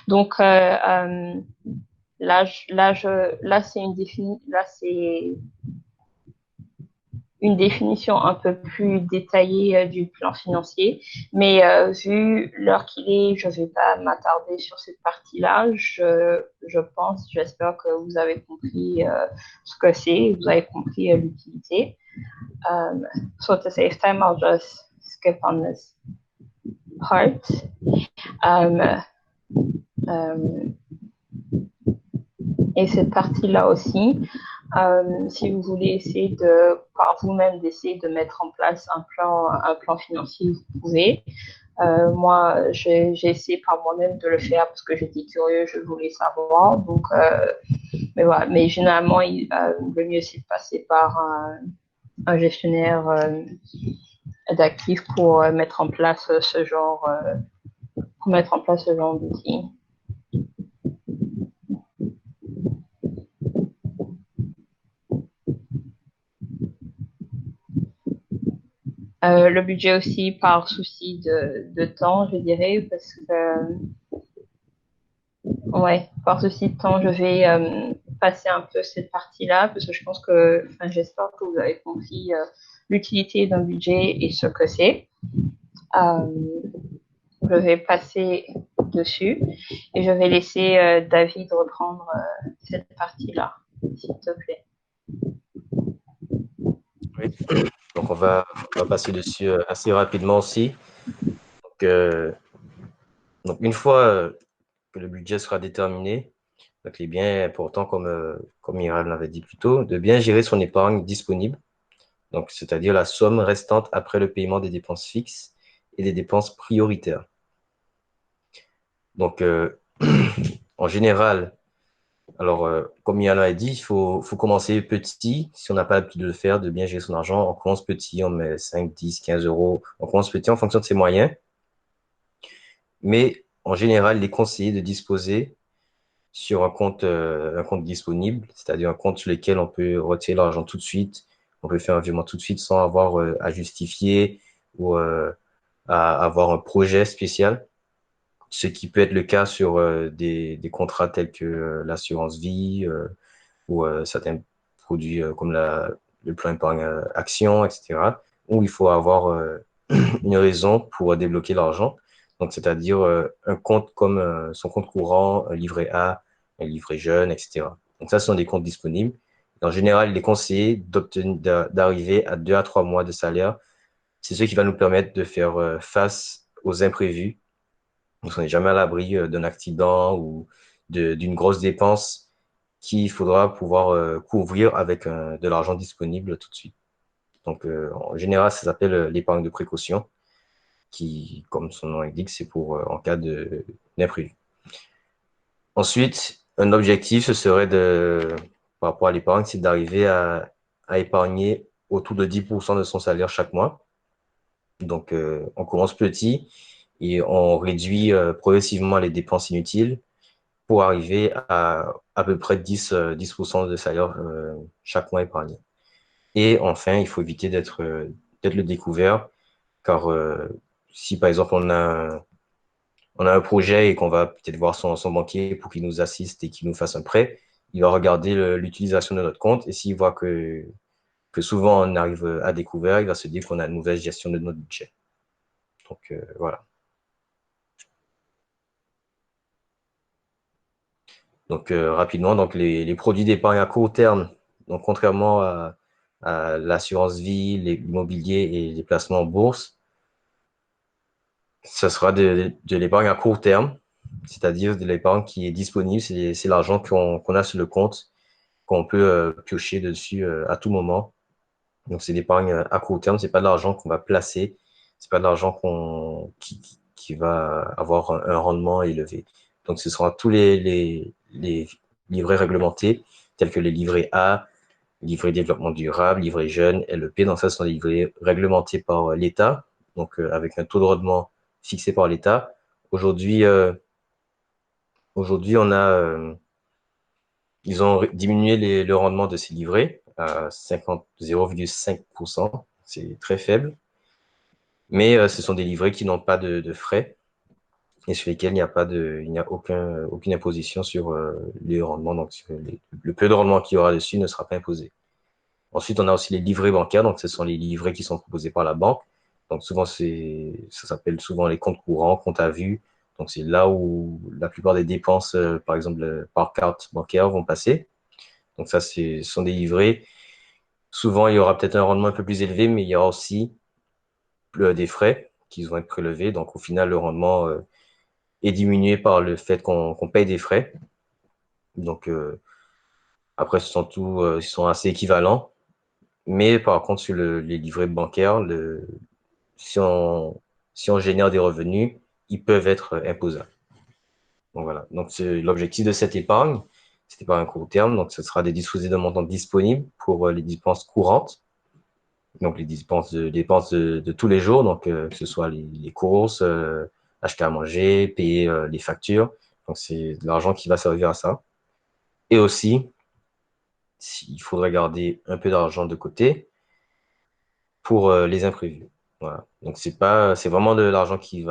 Donc, là, c'est une définition un peu plus détaillée du plan financier, mais vu l'heure qu'il est, je ne vais pas m'attarder sur cette partie-là. J'espère que vous avez compris ce que c'est, vous avez compris l'utilité. So to save time, I'll just skip on this part. Et cette partie-là aussi, si vous voulez essayer par vous-même d'essayer de mettre en place un plan financier, vous pouvez. Moi, j'ai essayé par moi-même de le faire parce que j'étais curieux, je voulais savoir. Donc, mais voilà. Mais généralement, le mieux c'est de passer par un gestionnaire d'actifs pour mettre en place ce genre d'outils. Le budget aussi par souci de temps, je dirais, parce que par souci de temps, je vais passer un peu cette partie-là, parce que je pense j'espère que vous avez compris l'utilité d'un budget et ce que c'est. Je vais passer dessus et je vais laisser David reprendre cette partie-là, s'il te plaît. Oui. Donc, on va passer dessus assez rapidement aussi. Donc une fois que le budget sera déterminé, donc il est bien important, comme Miral l'avait dit plus tôt, de bien gérer son épargne disponible, donc c'est-à-dire la somme restante après le paiement des dépenses fixes et des dépenses prioritaires. Donc, en général, alors, comme Miral l'a dit, il faut commencer petit. Si on n'a pas l'habitude de le faire, de bien gérer son argent, on commence petit, on met 5, 10, 15 euros. On commence petit en fonction de ses moyens. Mais en général, il est conseillé de disposer sur un compte disponible, c'est-à-dire un compte sur lequel on peut retirer l'argent tout de suite, on peut faire un virement tout de suite sans avoir à justifier ou à avoir un projet spécial, ce qui peut être le cas sur des contrats tels que l'assurance vie ou certains produits comme le plan épargne action, etc., où il faut avoir une raison pour débloquer l'argent. Donc, c'est-à-dire un compte comme son compte courant, un livret A, un livret jeune, etc. Donc, ça, ce sont des comptes disponibles. En général, il est conseillé d'arriver à 2 à 3 mois de salaire. C'est ce qui va nous permettre de faire face aux imprévus. Donc, on n'est jamais à l'abri d'un accident ou d'une grosse dépense qu'il faudra pouvoir couvrir avec de l'argent disponible tout de suite. Donc, en général, ça s'appelle l'épargne de précaution, qui, comme son nom l'indique, c'est pour en cas d'imprévu. Ensuite, un objectif, ce serait par rapport à l'épargne, c'est d'arriver à épargner autour de 10% de son salaire chaque mois. Donc, on commence petit et on réduit progressivement les dépenses inutiles pour arriver à peu près 10% de salaire chaque mois épargné. Et enfin, il faut éviter d'être le découvert, car si par exemple on a un projet et qu'on va peut-être voir son banquier pour qu'il nous assiste et qu'il nous fasse un prêt, il va regarder l'utilisation de notre compte, et s'il voit que que souvent on arrive à découvert, il va se dire qu'on a une mauvaise gestion de notre budget. Donc, voilà. Donc, rapidement, donc les produits d'épargne à court terme, donc contrairement à l'assurance vie, l'immobilier et les placements en bourse, ce sera de l'épargne à court terme, c'est-à-dire de l'épargne qui est disponible, c'est l'argent qu'on a sur le compte, qu'on peut piocher dessus à tout moment. Donc, c'est l'épargne à court terme, c'est pas de l'argent qu'on va placer, c'est pas de l'argent qui va avoir un rendement élevé. Donc, ce sera tous les livrets réglementés, tels que les livrets A, livrets développement durable, livrets jeunes, LEP. Donc, ça, ce sont des livrets réglementés par l'État, donc avec un taux de rendement fixé par l'État. Aujourd'hui, ils ont diminué le rendement de ces livrets à 0,5%. C'est très faible. Mais ce sont des livrets qui n'ont pas de frais et sur lesquels il n'y a aucune imposition sur les rendements. Donc, le peu de rendement qu'il y aura dessus ne sera pas imposé. Ensuite, on a aussi les livrets bancaires. Donc, ce sont les livrets qui sont proposés par la banque. Donc, souvent, ça s'appelle souvent les comptes courants, comptes à vue. Donc, c'est là où la plupart des dépenses, par exemple, par carte bancaire, vont passer. Donc, ça, ce sont des livrets. Souvent, il y aura peut-être un rendement un peu plus élevé, mais il y aura aussi des frais qui vont être prélevés. Donc, au final, le rendement est diminué par le fait qu'on paye des frais. Donc, après, ils sont assez équivalents. Mais par contre, sur les livrets bancaires, si on génère des revenus, ils peuvent être imposables. Donc, voilà. Donc, c'est l'objectif de cette épargne à court terme. Donc, ce sera des disposer d'un montant disponible pour les dépenses courantes. Donc, les dépenses de tous les jours, donc que ce soit les courses, acheter à manger, payer les factures. Donc, c'est de l'argent qui va servir à ça. Et aussi, il faudrait garder un peu d'argent de côté pour les imprévus. Voilà. Donc, c'est vraiment de l'argent qu'il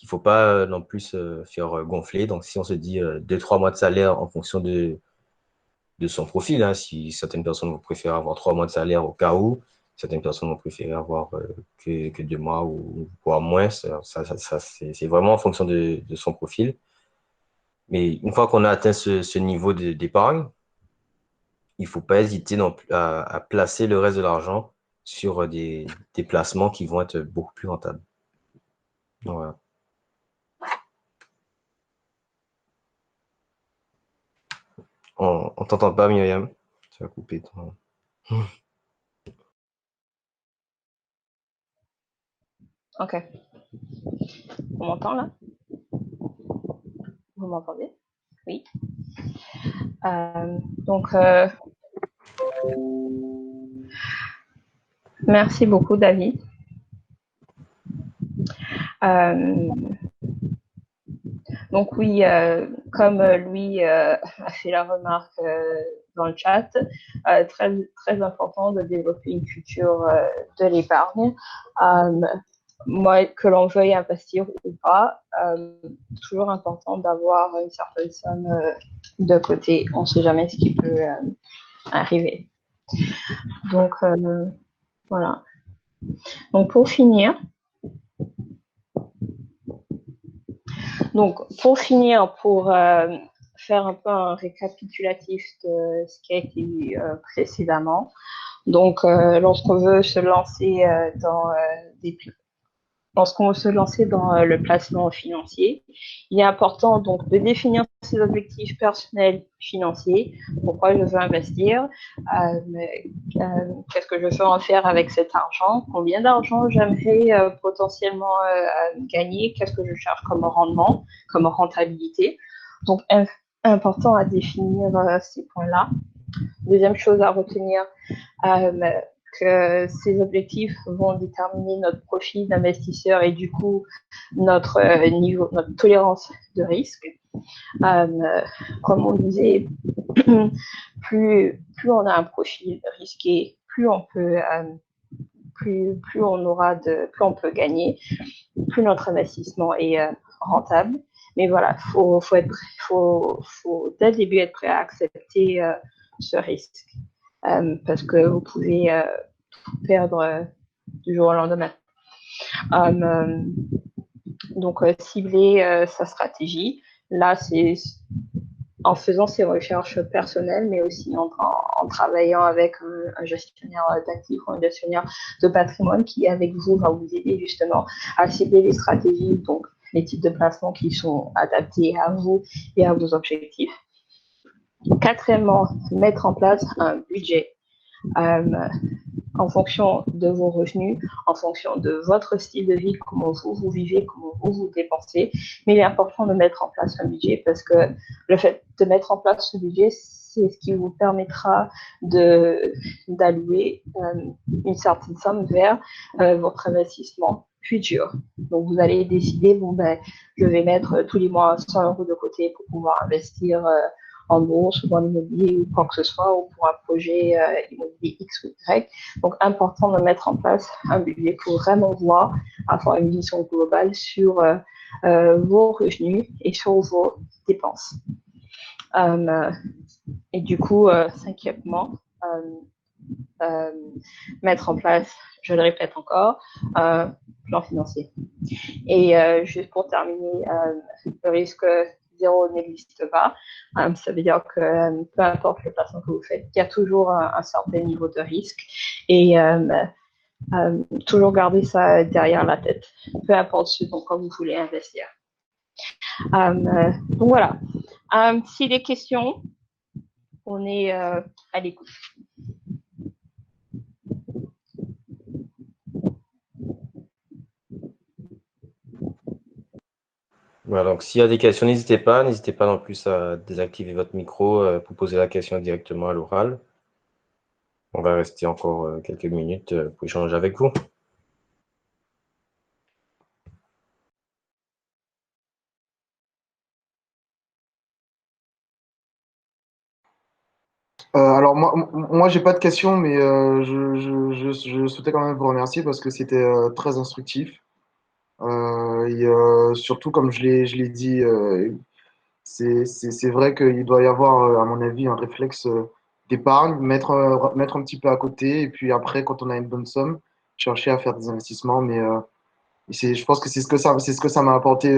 faut pas non plus faire gonfler. Donc, si on se dit 2-3 mois de salaire en fonction de son profil, hein, si certaines personnes vont préférer avoir 3 mois de salaire au cas où, certaines personnes vont préférer avoir que 2 mois ou voire moins. C'est vraiment en fonction de son profil. Mais une fois qu'on a atteint ce niveau d'épargne, il ne faut pas hésiter non plus à placer le reste de l'argent sur des placements qui vont être beaucoup plus rentables. Voilà. On t'entend pas, Myriam. Tu vas couper ton... Ok. On m'entend là? Vous m'entendez? Oui. Donc, merci beaucoup, David. Donc oui, comme Louis a fait la remarque dans le chat, très, très important de développer une culture de l'épargne. Moi, que l'on veuille investir ou pas, toujours important d'avoir une certaine somme de côté. On ne sait jamais ce qui peut arriver. Donc, voilà. Donc, pour finir, pour faire un peu un récapitulatif de ce qui a été vu précédemment. Donc, lorsqu'on veut se lancer dans le placement financier, il est important donc de définir ses objectifs personnels financiers. Pourquoi je veux investir, qu'est-ce que je veux en faire avec cet argent, combien d'argent j'aimerais potentiellement gagner, qu'est-ce que je cherche comme rendement, comme rentabilité. Donc, important à définir ces points-là. Deuxième chose à retenir, que ces objectifs vont déterminer notre profil d'investisseur et du coup notre tolérance de risque. Comme on disait, plus on a un profil risqué, plus on peut gagner, plus notre investissement est rentable. Mais voilà, faut dès le début être prêt à accepter ce risque. parce que vous pouvez tout perdre du jour au lendemain. Donc, cibler sa stratégie. Là, c'est en faisant ses recherches personnelles, mais aussi en travaillant avec un gestionnaire d'actifs ou un gestionnaire de patrimoine qui, avec vous, va vous aider justement à cibler les stratégies, donc les types de placements qui sont adaptés à vous et à vos objectifs. Quatrièmement, mettre en place un budget. En fonction de vos revenus, en fonction de votre style de vie, comment vous vivez, comment vous dépensez. Mais il est important de mettre en place un budget parce que le fait de mettre en place ce budget, c'est ce qui vous permettra d'allouer une certaine somme vers votre investissement futur. Donc, vous allez décider, je vais mettre tous les mois 100 € de côté pour pouvoir investir en bourse ou dans l'immobilier ou quoi que ce soit, ou pour un projet immobilier X ou Y. Donc, important de mettre en place un budget pour vraiment voir, avoir une vision globale sur vos revenus et sur vos dépenses. Et du coup, cinquièmement, mettre en place, je le répète encore, un plan financier. Et juste pour terminer, le risque zéro n'existe pas. Ça veut dire que peu importe le placement que vous faites, il y a toujours un certain niveau de risque et toujours garder ça derrière la tête, peu importe ce dans quoi vous voulez investir. Donc voilà. Si des questions, on est à l'écoute. Voilà, donc s'il y a des questions, n'hésitez pas non plus à désactiver votre micro pour poser la question directement à l'oral. On va rester encore quelques minutes pour échanger avec vous. Alors moi j'ai pas de questions, mais je souhaitais quand même vous remercier parce que c'était très instructif. Surtout, comme je l'ai dit, c'est vrai qu'il doit y avoir, à mon avis, un réflexe d'épargne, mettre un petit peu à côté, et puis après, quand on a une bonne somme, chercher à faire des investissements. Mais je pense que c'est ce que ça m'a apporté,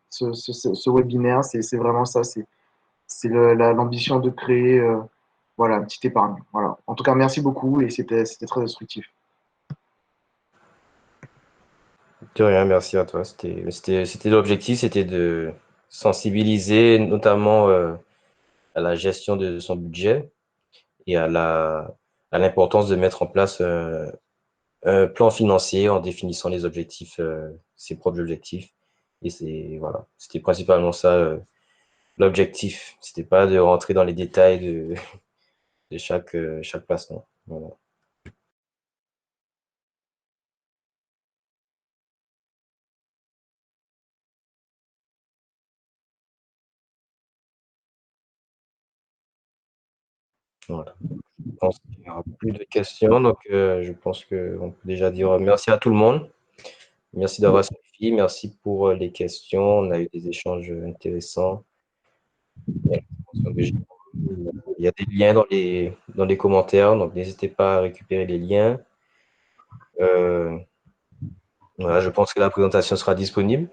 ce webinaire. C'est vraiment ça. C'est l'ambition de créer voilà, une petite épargne. Voilà. En tout cas, merci beaucoup et c'était très instructif. De rien, merci à toi. C'était l'objectif, c'était de sensibiliser notamment à la gestion de son budget et à l'importance de mettre en place un plan financier en définissant les objectifs, ses propres objectifs. Et voilà, c'était principalement ça l'objectif. C'était pas de rentrer dans les détails de chaque placement. Voilà. Voilà. Je pense qu'il n'y aura plus de questions, donc je pense qu'on peut déjà dire merci à tout le monde. Merci d'avoir suivi, merci pour les questions. On a eu des échanges intéressants. Il y a des liens dans les commentaires, donc n'hésitez pas à récupérer les liens. Voilà, je pense que la présentation sera disponible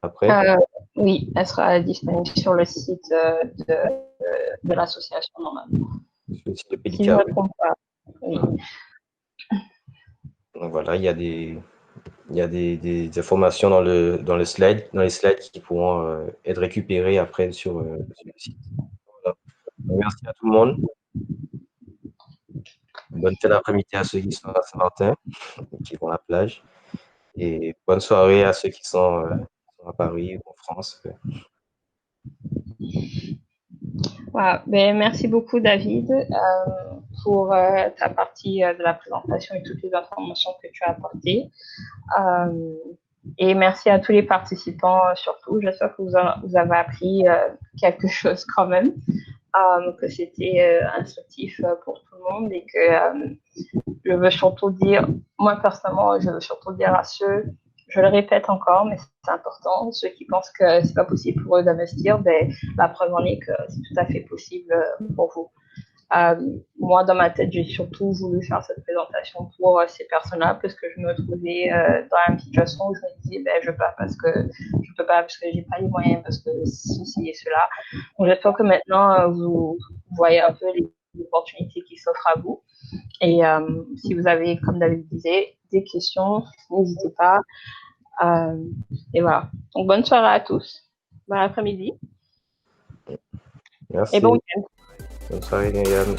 après. Oui, elle sera disponible sur le site de l'association normalement. Sur le site de Si je ne Pelican. me trompe pas. Oui. Donc voilà, il y a des informations dans les slides qui pourront être récupérées après sur le site. Voilà. Merci à tout le monde. Bonne fin d'après-midi à ceux qui sont à Saint-Martin, qui vont à la plage. Et bonne soirée à ceux qui sont à Paris ou en France. Voilà. Merci beaucoup, David, pour ta partie de la présentation et toutes les informations que tu as apportées. Et merci à tous les participants, surtout. J'espère que vous avez appris quelque chose quand même, que c'était instructif pour tout le monde et que je veux surtout dire, moi personnellement, je veux surtout dire à ceux, je le répète encore, mais c'est important, ceux qui pensent que c'est pas possible pour eux d'investir, la preuve en est que c'est tout à fait possible pour vous. Moi, dans ma tête, j'ai surtout voulu faire cette présentation pour ces personnes-là parce que je me trouvais dans une situation où je me disais, je peux pas parce que j'ai pas les moyens, parce que ceci et cela. Donc, j'espère que maintenant, vous voyez un peu les opportunités qui s'offrent à vous. Et si vous avez, comme David disait, des questions, n'hésitez pas. Et voilà. Donc, bonne soirée à tous. Bon après-midi. Merci. Et bon week-end. Bonne soirée, Myriam.